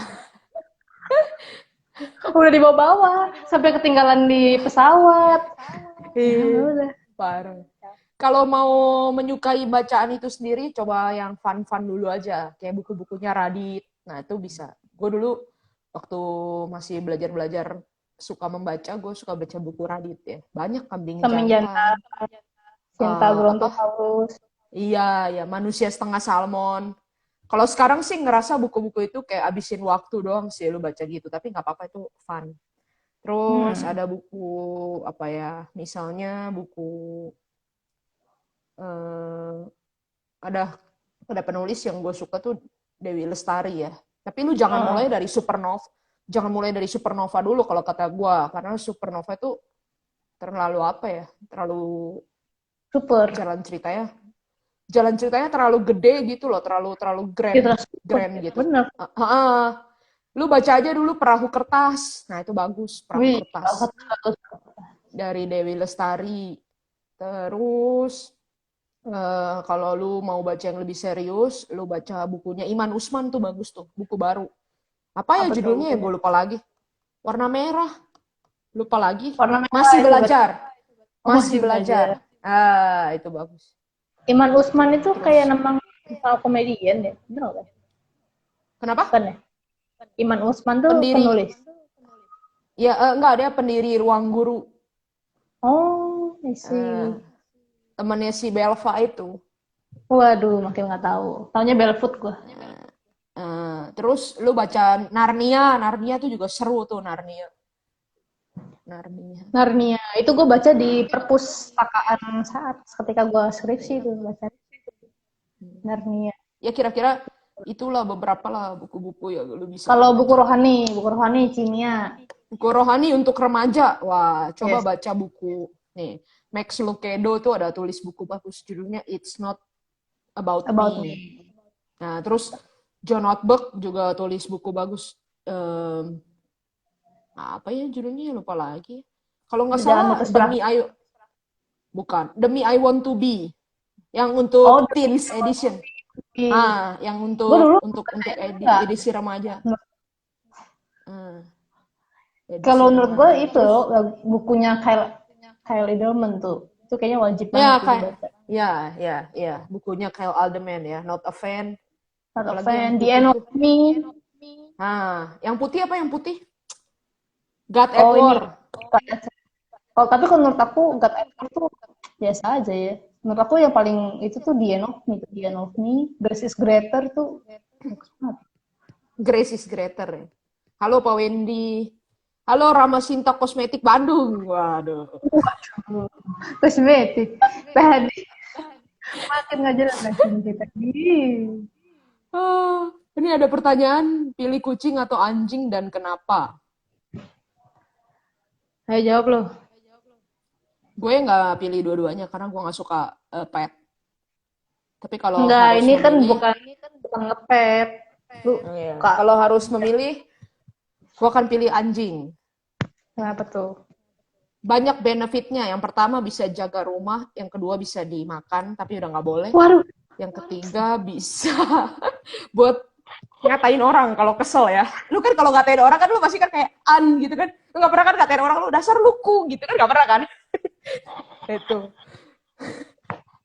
Udah dibawa-bawa sampai ketinggalan di pesawat. Ya udah. Parah. Kalau mau menyukai bacaan itu sendiri, coba yang fun-fun dulu aja. Kayak buku-bukunya Radit. Nah, itu bisa. Gue dulu waktu masih belajar-belajar suka membaca, gue suka baca buku Radit ya. Banyak kambing Semen jantan, jantan. cinta Apa? berontak haus. Iya, ya manusia setengah salmon. Kalau sekarang sih ngerasa buku-buku itu kayak abisin waktu doang sih lu baca gitu, tapi nggak apa-apa itu fun. Terus ada buku apa ya? Misalnya buku eh, ada penulis yang gue suka tuh Dewi Lestari ya. Tapi lu jangan mulai dari Supernova dulu kalau kata gue, karena Supernova itu terlalu apa ya? Terlalu Super. jalan ceritanya terlalu gede gitu loh, terlalu Gitu, grand gitu. bener. Lu baca aja dulu Perahu Kertas. Nah, itu bagus, Perahu Wih, Kertas dari Dewi Lestari. Terus kalau lu mau baca yang lebih serius, lu baca bukunya Iman Usman tuh bagus tuh, buku baru. Apa ya apa tuh judulnya ya? bukunya? Gue lupa lagi. Warna merah. Lupa lagi. Warna merah Masih itu berarti. belajar. Oh, Masih masih belajar. belajar. Ah, itu bagus. Iman Usman itu Terus. kayak nama komedian ya, bener nggak? Kenapa? Kan ya? Iman Usman tuh Pendiri. penulis. Ya, enggak, dia pendiri Ruang Guru. Oh, isi. Temannya si Belva itu. Waduh, makin nggak tahu. Taunya Belfoot gua. Terus lu baca Narnia tuh juga seru tuh Narnia. Narnia. Itu gue baca di perpustakaan saat ketika gue skripsi itu baca Narnia. Ya kira-kira itulah beberapa lah buku-buku ya lu bisa. Kalau buku rohani Cinia. Buku rohani untuk remaja. Wah, coba Yes. baca buku nih. Max Lucado tuh ada tulis buku bagus judulnya It's Not About Me. Nah, terus John Ortberg juga tulis buku bagus. Apa ya judulnya? Lupa lagi. Kalau nggak salah, Demi I Want to Be. Yang untuk teens edition. Yang untuk edisi remaja. Kalau menurut gue itu bukunya Kyle Idleman tuh. Itu kayaknya wajib banget dibaca. Ya. Bukunya Kyle Alderman ya. Not a Fan. Not a Fan. The End of Me. Yang putih apa yang putih? God at Oh ini. War. Kalau tapi kalau menurut aku God of War tuh biasa aja ya. Menurut aku yang paling itu tuh The End of Me, Grace is Greater tuh bagus banget. Grace is Greater ya. Halo Pak Wendy. Halo Ramasinta Kosmetik Bandung. Waduh. Waduh, kosmetik. Tadi makin nggak jelas lagi kita. Ih. Ah, ini ada pertanyaan, pilih kucing atau anjing dan kenapa? Ayo jawab lo. Gue nggak pilih dua-duanya karena gue nggak suka pet. Tapi kalau Enggak, harus ini kan memilih, bukan ngepet. Lu iya, Kak, kalau harus memilih, gue akan pilih anjing. kenapa tuh? Banyak benefitnya. Yang pertama bisa jaga rumah, yang kedua bisa dimakan, tapi udah nggak boleh. Waduh, Yang ketiga bisa buat ngatain orang kalau kesel ya. Lu kan kalau ngatain orang kan lu pasti kan kayak gitu kan. Lu nggak pernah kan ngatain orang lu dasar luku gitu kan, nggak pernah kan? Itu.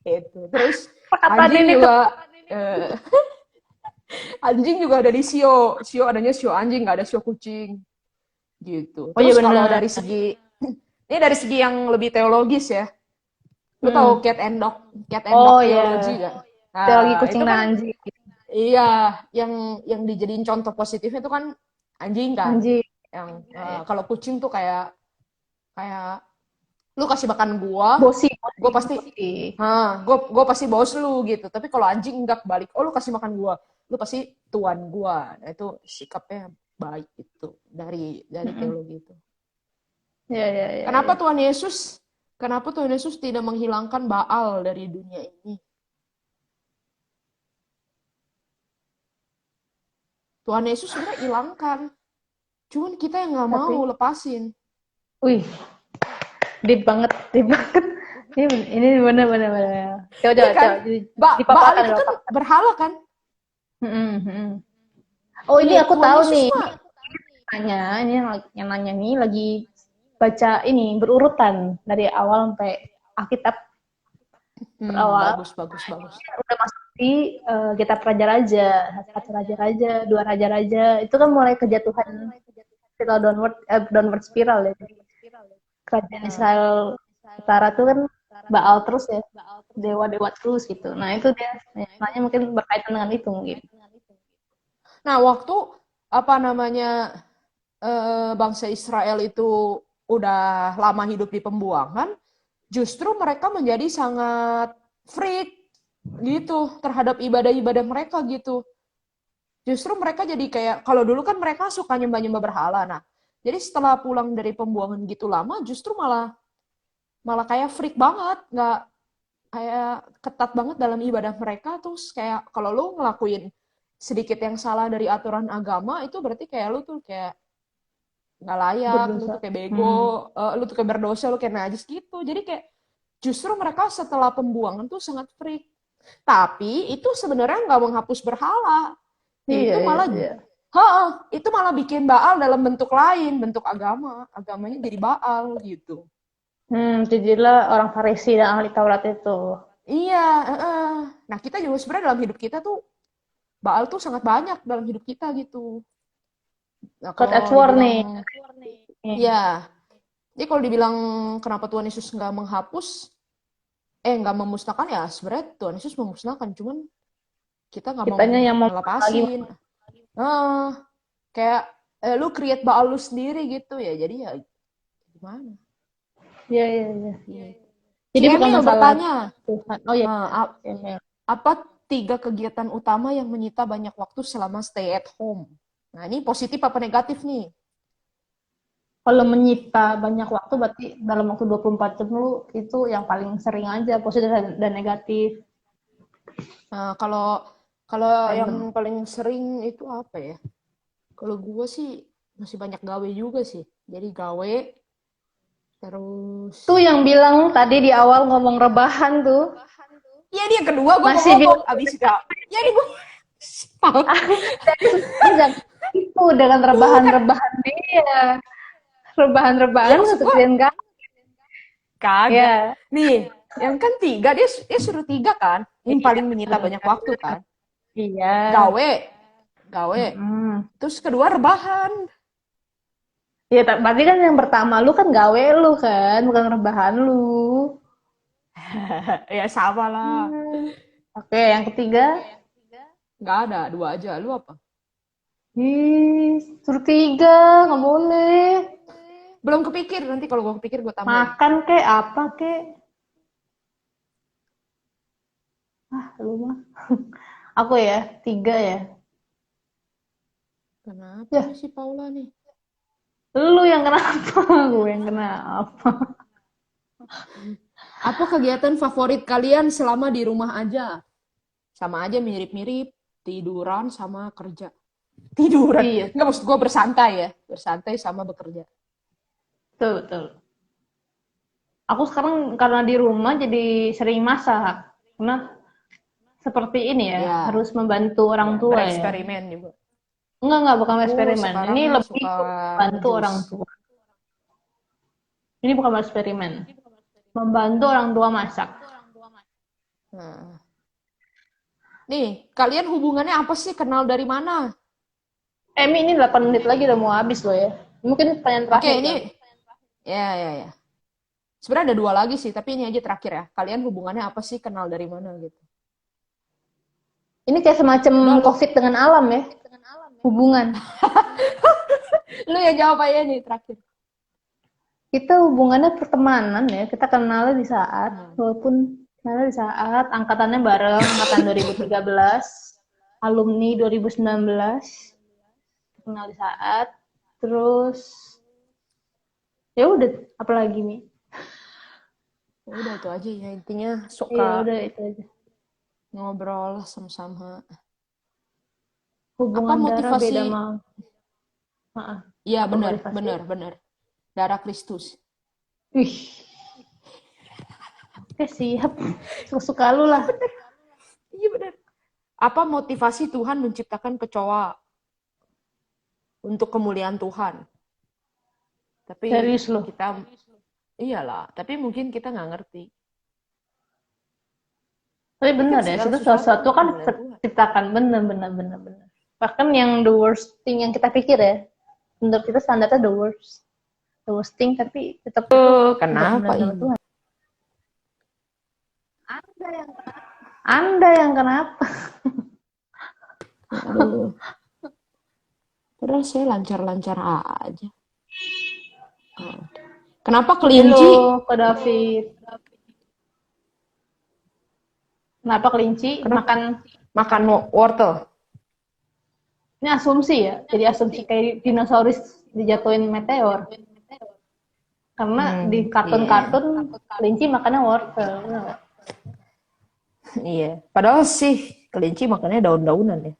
Itu. Terus perkataan anjing ini juga eh, anjing juga ada di sio. Sio adanya sio anjing, nggak ada sio kucing. Gitu. Oh iya Terus kalau benar. dari segi ini dari segi yang lebih teologis ya. Lu tahu Hmm. cat and dog Oh theology iya. kan? Teologi Nah, kucing itu dan kan anjing. iya yang dijadiin contoh positifnya itu kan anjing kan. Anjing. Yang Ya, ya. kalau kucing tuh kayak kayak lu kasih makan gua, Bosi, gua pasti bosi. gua pasti bos lu gitu. Tapi kalau anjing enggak balik, oh lu kasih makan gua, lu pasti tuan gua. Nah, itu sikapnya baik itu dari Mm-mm. teologi itu. Ya, ya, ya, Kenapa ya. Tuhan Yesus Kenapa Tuhan Yesus tidak menghilangkan Baal dari dunia ini? Tuhan Yesus sebenarnya hilangkan. Cuman kita yang nggak mau Tapi, lepasin. wih, deep banget, deep banget. Ini benar, benar, benar. Coba, Iya coba, kan? coba. Baal Dipaparkan, itu kan dipaparkan. berhala kan? Oh, ini Iya, aku Tuhan tahu Yesus nih. mah. Ini yang nanya nih lagi baca ini berurutan dari awal sampai Alkitab berawal. Bagus, bagus, bagus. Udah masuk di kitab raja-raja, satu raja-raja, dua raja-raja. Itu kan mulai kejatuhan spiral downward spiral ya. Kerajaan Nah, Israel Utara tuh kan Baal terus ya, dewa-dewa terus gitu. Nah itu dia nanya mungkin berkaitan dengan itu mungkin. nah, waktu apa namanya bangsa Israel itu udah lama hidup di pembuangan, justru mereka menjadi sangat freak gitu terhadap ibadah-ibadah mereka gitu. Justru mereka jadi kayak kalau dulu kan mereka suka nyembah-nyembah berhala. Nah, jadi setelah pulang dari pembuangan gitu lama, justru malah malah kayak freak banget, nggak kayak ketat banget dalam ibadah mereka. Terus kayak kalau lu ngelakuin sedikit yang salah dari aturan agama itu berarti kayak lu tuh kayak nggak layak, lu Berdosa. tuh kayak bego, lu tuh kayak berdosa, lu kayak najis gitu. Jadi kayak justru mereka setelah pembuangan tuh sangat freak. Tapi itu sebenarnya nggak menghapus berhala. Iya, Itu iya, malah iya. itu malah bikin Baal dalam bentuk lain, bentuk agama. Agamanya jadi Baal gitu. Jadilah orang Farisi dan ahli Taurat itu. Iya, nah kita juga sebenarnya dalam hidup kita tuh Baal tuh sangat banyak dalam hidup kita gitu. Nah, God at kalau War nih. dibilang ya, jadi kalau dibilang kenapa Tuhan Yesus nggak menghapus, nggak memusnahkan ya sebenarnya Tuhan Yesus memusnahkan, cuman kita nggak mau Kitanya yang mau lagi. ngelepasin. Kayak lu create Baal lu sendiri gitu ya, jadi ya gimana? Iya, iya, iya. Iya. Jadi Si bukan Emil masalah bertanya, Tuhan. Oh iya, eh, Emil. apa 3 kegiatan utama yang menyita banyak waktu selama stay at home? Nah, ini positif apa negatif nih? Kalau menyita banyak waktu berarti dalam waktu 24 jam lu itu yang paling sering aja positif dan negatif. Nah, kalau kalau yang Random. paling sering itu apa ya? Kalau gue sih masih banyak gawe juga sih. Jadi gawe terus Tuh yang bilang tadi di awal ngomong rebahan tuh. iya dia kedua gue mau Masih ngomong bilang abis gak ya nih gue jangan itu dengan bukan rebahan-rebahan dia. iya Rebahan-rebahan maksud gue seperti kan? kagak Ya, nih yang kan 3 dia suruh 3 kan yang iya paling menyita banyak benar. waktu kan Iya. gawe gawe Mm-mm. terus kedua rebahan Ya, berarti kan yang pertama lu kan gawe lu kan, bukan rebahan lu. Ya sama lah. Oke, yang ketiga. Nggak ada, dua aja. Lu apa? Ih, suruh tiga, nggak boleh. Belum kepikir, nanti kalau gue kepikir gue tambahin. Makan kek, apa kek. Ah, lu mah. Aku ya, tiga ya. Kenapa Ya, nih si Paula nih? lu yang kenapa? Gue yang kenapa? Apa kegiatan favorit kalian selama di rumah aja? Sama aja mirip-mirip, tiduran sama kerja. Tiduran. Iya, Nggak, maksud gue bersantai ya. Bersantai sama bekerja. betul, betul. Aku sekarang karena di rumah jadi sering masak. Karena seperti ini ya, Ya, harus membantu ya orang tua ya. bereksperimen juga. Enggak, bukan Aku eksperimen. Ini sekarang lebih suka ke membantu ngejus. orang tua. Ini bukan eksperimen. Membantu orang tua masak. Nah, nih, kalian hubungannya apa sih? Kenal dari mana? Mi, ini 8 menit lagi udah mau habis loh ya. Mungkin pertanyaan Oke, terakhir ini kan. ya. Sebenarnya ada dua lagi sih, tapi ini aja terakhir ya. Kalian hubungannya apa sih? Kenal dari mana gitu? Ini kayak semacam Udah lu, COVID dengan alam ya. Hubungan. lu yang jawab aja nih terakhir. Kita hubungannya pertemanan ya. Kita kenalnya di saat, walaupun kenalnya di saat angkatannya bareng, angkatan 2013, alumni 2019, kenal di saat, terus ya udah, apalagi nih. Ya udah itu aja ya, intinya Iya suka udah itu aja. ngobrol sama-sama. Apa Hubungan darah motivasi? beda mah. Maaf, Iya apa benar, motivasi? benar. Darah Kristus. Wih, oke siap. Suka-suka lu lah. Iya benar. Apa motivasi Tuhan menciptakan kecoa untuk kemuliaan Tuhan? Tapi Serius lu. kita, iyalah. Tapi mungkin kita nggak ngerti. Tapi Tapi kan benar ya, segala itu sesuatu sesuatu untuk kan kemuliaan Tuhan. ciptakan benar. Bahkan yang the worst thing yang kita pikir ya, menurut kita standarnya the worst thing, tapi tetap itu untuk Kenapa kemuliaan ini? Tuhan. Anda yang kenapa? Aduh. Padahal saya lancar-lancar aja. Kenapa kelinci? Halo, Kak David. Kenapa kelinci Kenapa makan? makan wortel? Ini asumsi ya, jadi asumsi kayak dinosaurus dijatuhin meteor. Karena di Iya. kartun-kartun kelinci makannya wortel. Iya. Padahal sih kelinci makannya daun-daunan ya.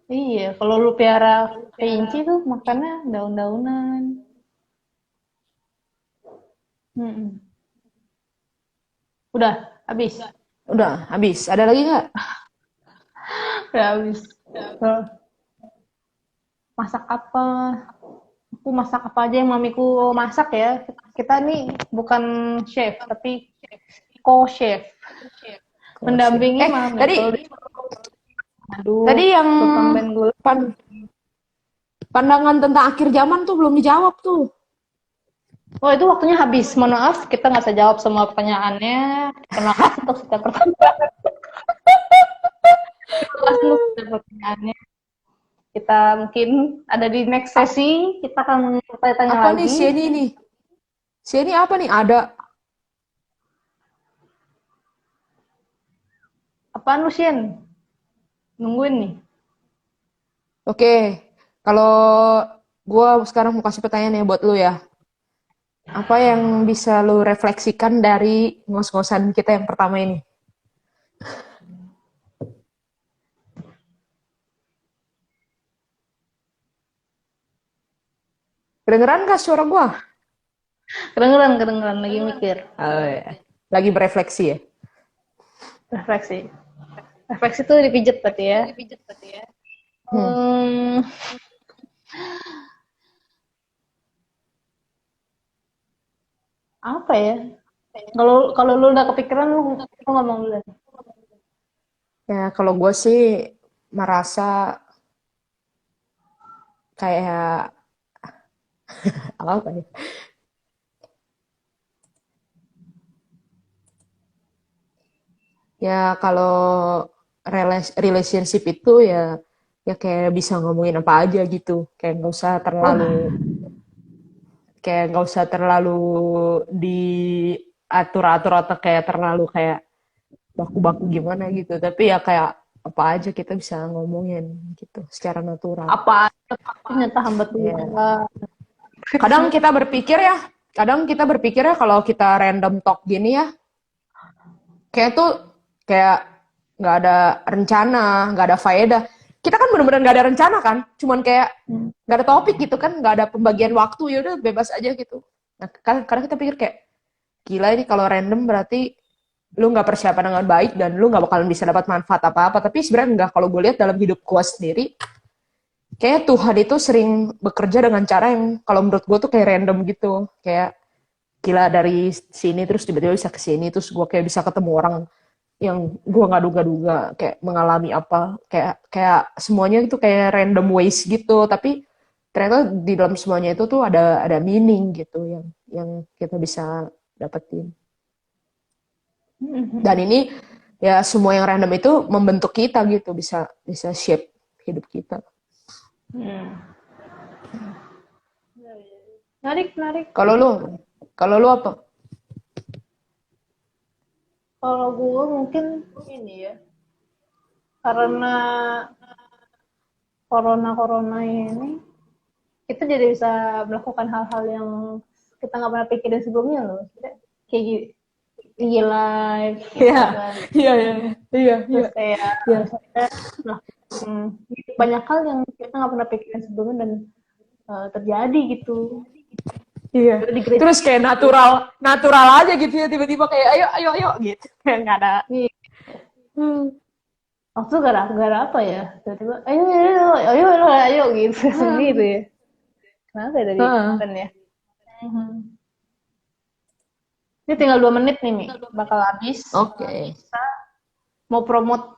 Iya, kalau lu piara kelinci tuh makannya daun-daunan. Mm-mm. Udah habis. Udah, habis. Ada lagi nggak? Udah habis. Tuh. Masak apa? Aku masak apa aja yang mamiku masak ya. Kita nih bukan chef, tapi co-chef. Mendampingi mami. Tadi Kalau tadi aduh, yang tambahin gula. pandangan tentang akhir zaman tuh belum dijawab tuh. Oh, itu waktunya habis. Mohon maaf, kita nggak bisa jawab semua pertanyaannya. Terima kasih untuk setiap pertanyaan. Terima kasih untuk setiap pertanyaannya. Kita mungkin ada di next sesi. Kita akan bertanya-tanya Apa nih lagi. Sieni nih? Sieni apa nih? Ada. Apaan lu, Sien? Nungguin nih. Oke. Kalau gua sekarang mau kasih pertanyaan ya buat lu ya. Apa yang bisa lu refleksikan dari ngos-ngosan kita yang pertama ini? Kedengeran gak suara gua? Kedengeran. Lagi mikir. Oh, ya. Lagi berefleksi ya? Refleksi. Refleksi itu dipijet berarti ya. Hmm, apa ya? Kalau lu udah kepikiran lu ngomong dulu. Ya, kalau gue sih merasa kayak Apa ya? Ya kalau relationship itu ya ya kayak bisa ngomongin apa aja gitu. Kayak nggak usah terlalu diatur-atur atau kayak terlalu kayak baku-baku gimana gitu. Tapi ya kayak apa aja kita bisa ngomongin gitu secara natural. Apa aja ternyata hamba Ya. Tuhan. Kadang kita berpikir ya kalau kita random talk gini ya, kayak tuh kayak nggak ada rencana, nggak ada faedah. Kita kan benar-benar nggak ada rencana kan, cuman kayak nggak ada topik gitu kan, nggak ada pembagian waktu, ya udah bebas aja gitu. Nah, kadang kita pikir kayak gila ini kalau random berarti lu nggak persiapan dengan baik dan lu nggak bakalan bisa dapat manfaat apa-apa. Tapi sebenarnya nggak, kalau gue lihat dalam hidup gue sendiri, kayak Tuhan itu sering bekerja dengan cara yang kalau menurut gue tuh kayak random gitu. Kayak gila dari sini terus tiba-tiba bisa ke sini, terus gue kayak bisa ketemu orang yang gue nggak duga-duga, kayak mengalami apa, kayak semuanya itu kayak random ways gitu. Tapi ternyata di dalam semuanya itu tuh ada meaning gitu yang kita bisa dapetin. Dan ini ya semua yang random itu membentuk kita gitu, bisa bisa shape hidup kita. Menarik. Kalau lu apa? Kalau gue mungkin ini ya, karena corona ini, kita jadi bisa melakukan hal-hal yang kita nggak pernah pikirin sebelumnya loh. Kayak live, Iya, iya, iya, terus kayak iya. banyak hal yang kita nggak pernah pikirin sebelumnya dan terjadi gitu. Iya. Terus kayak natural aja gitu ya, tiba-tiba kayak ayo gitu. Kayak nggak ada. Waktu gara-gara apa ya? Tiba-tiba ayo gitu gitu ya. Kenapa ya tadi kemarin ya? Ini tinggal 2 menit nih, Mi. Bakal habis. Oke. Kita mau promote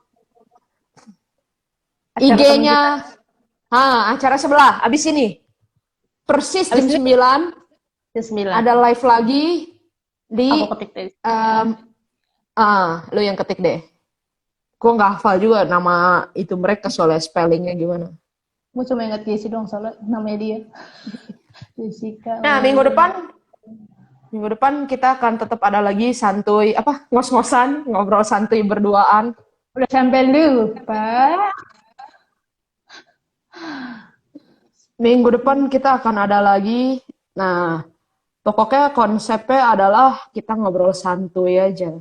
IG-nya acara sebelah abis ini. Persis jam 9 jam 9. ada live lagi di Aku ketik deh. lu yang ketik deh. Gue nggak hafal juga nama itu mereka soalnya spellingnya gimana. Gue cuma ingat Jessie doang soalnya namanya dia. Jessica. Nah, minggu depan kita akan tetap ada lagi santuy ngos-ngosan, ngobrol santuy berduaan. Udah sampai lupa. Minggu depan kita akan ada lagi. Nah, pokoknya konsepnya adalah kita ngobrol santuy aja.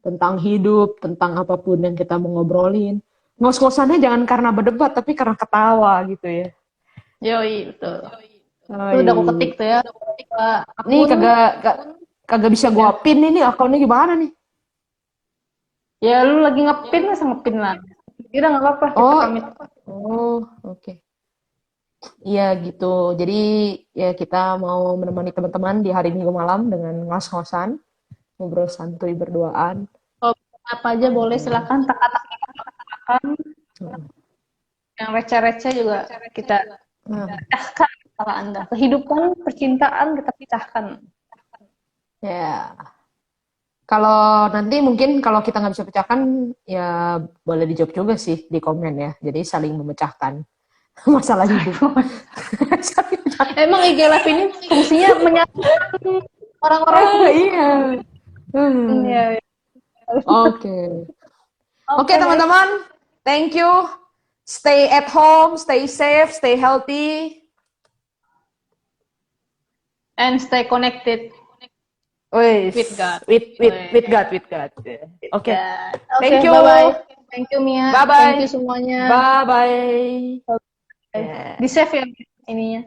Tentang hidup, tentang apapun yang kita mau ngobrolin. Ngos-ngosannya jangan karena berdebat, tapi karena ketawa gitu ya. Yoi, betul. Itu udah aku ketik tuh ya. Nih kagak bisa gua pin ini akunnya gimana nih? Ya lu lagi ngepin masa ngepin lagi. Udah nggak apa-apa. Oke. Iya gitu. Jadi ya kita mau menemani teman-teman di hari Minggu malam dengan ngos-ngosan, ngobrol santuy berduaan. Kalau apa aja boleh silakan tak-tak. Yang receh-receh juga kita pecahkan kepala Anda. Kehidupan, percintaan kita pecahkan. Ya. Kalau nanti mungkin kalau kita nggak bisa pecahkan, ya boleh dijawab juga sih di komen ya. Jadi saling memecahkan masalah hidup. Emang IG Live ini fungsinya menyatukan orang-orang. Iya. Oke, teman-teman. Thank you. Stay at home, stay safe, stay healthy. And stay connected. With God. With God. Oke. Thank you. Bye-bye. Thank you, Mia. Bye-bye. Thank you semuanya. Bye-bye. Di save ya ininya.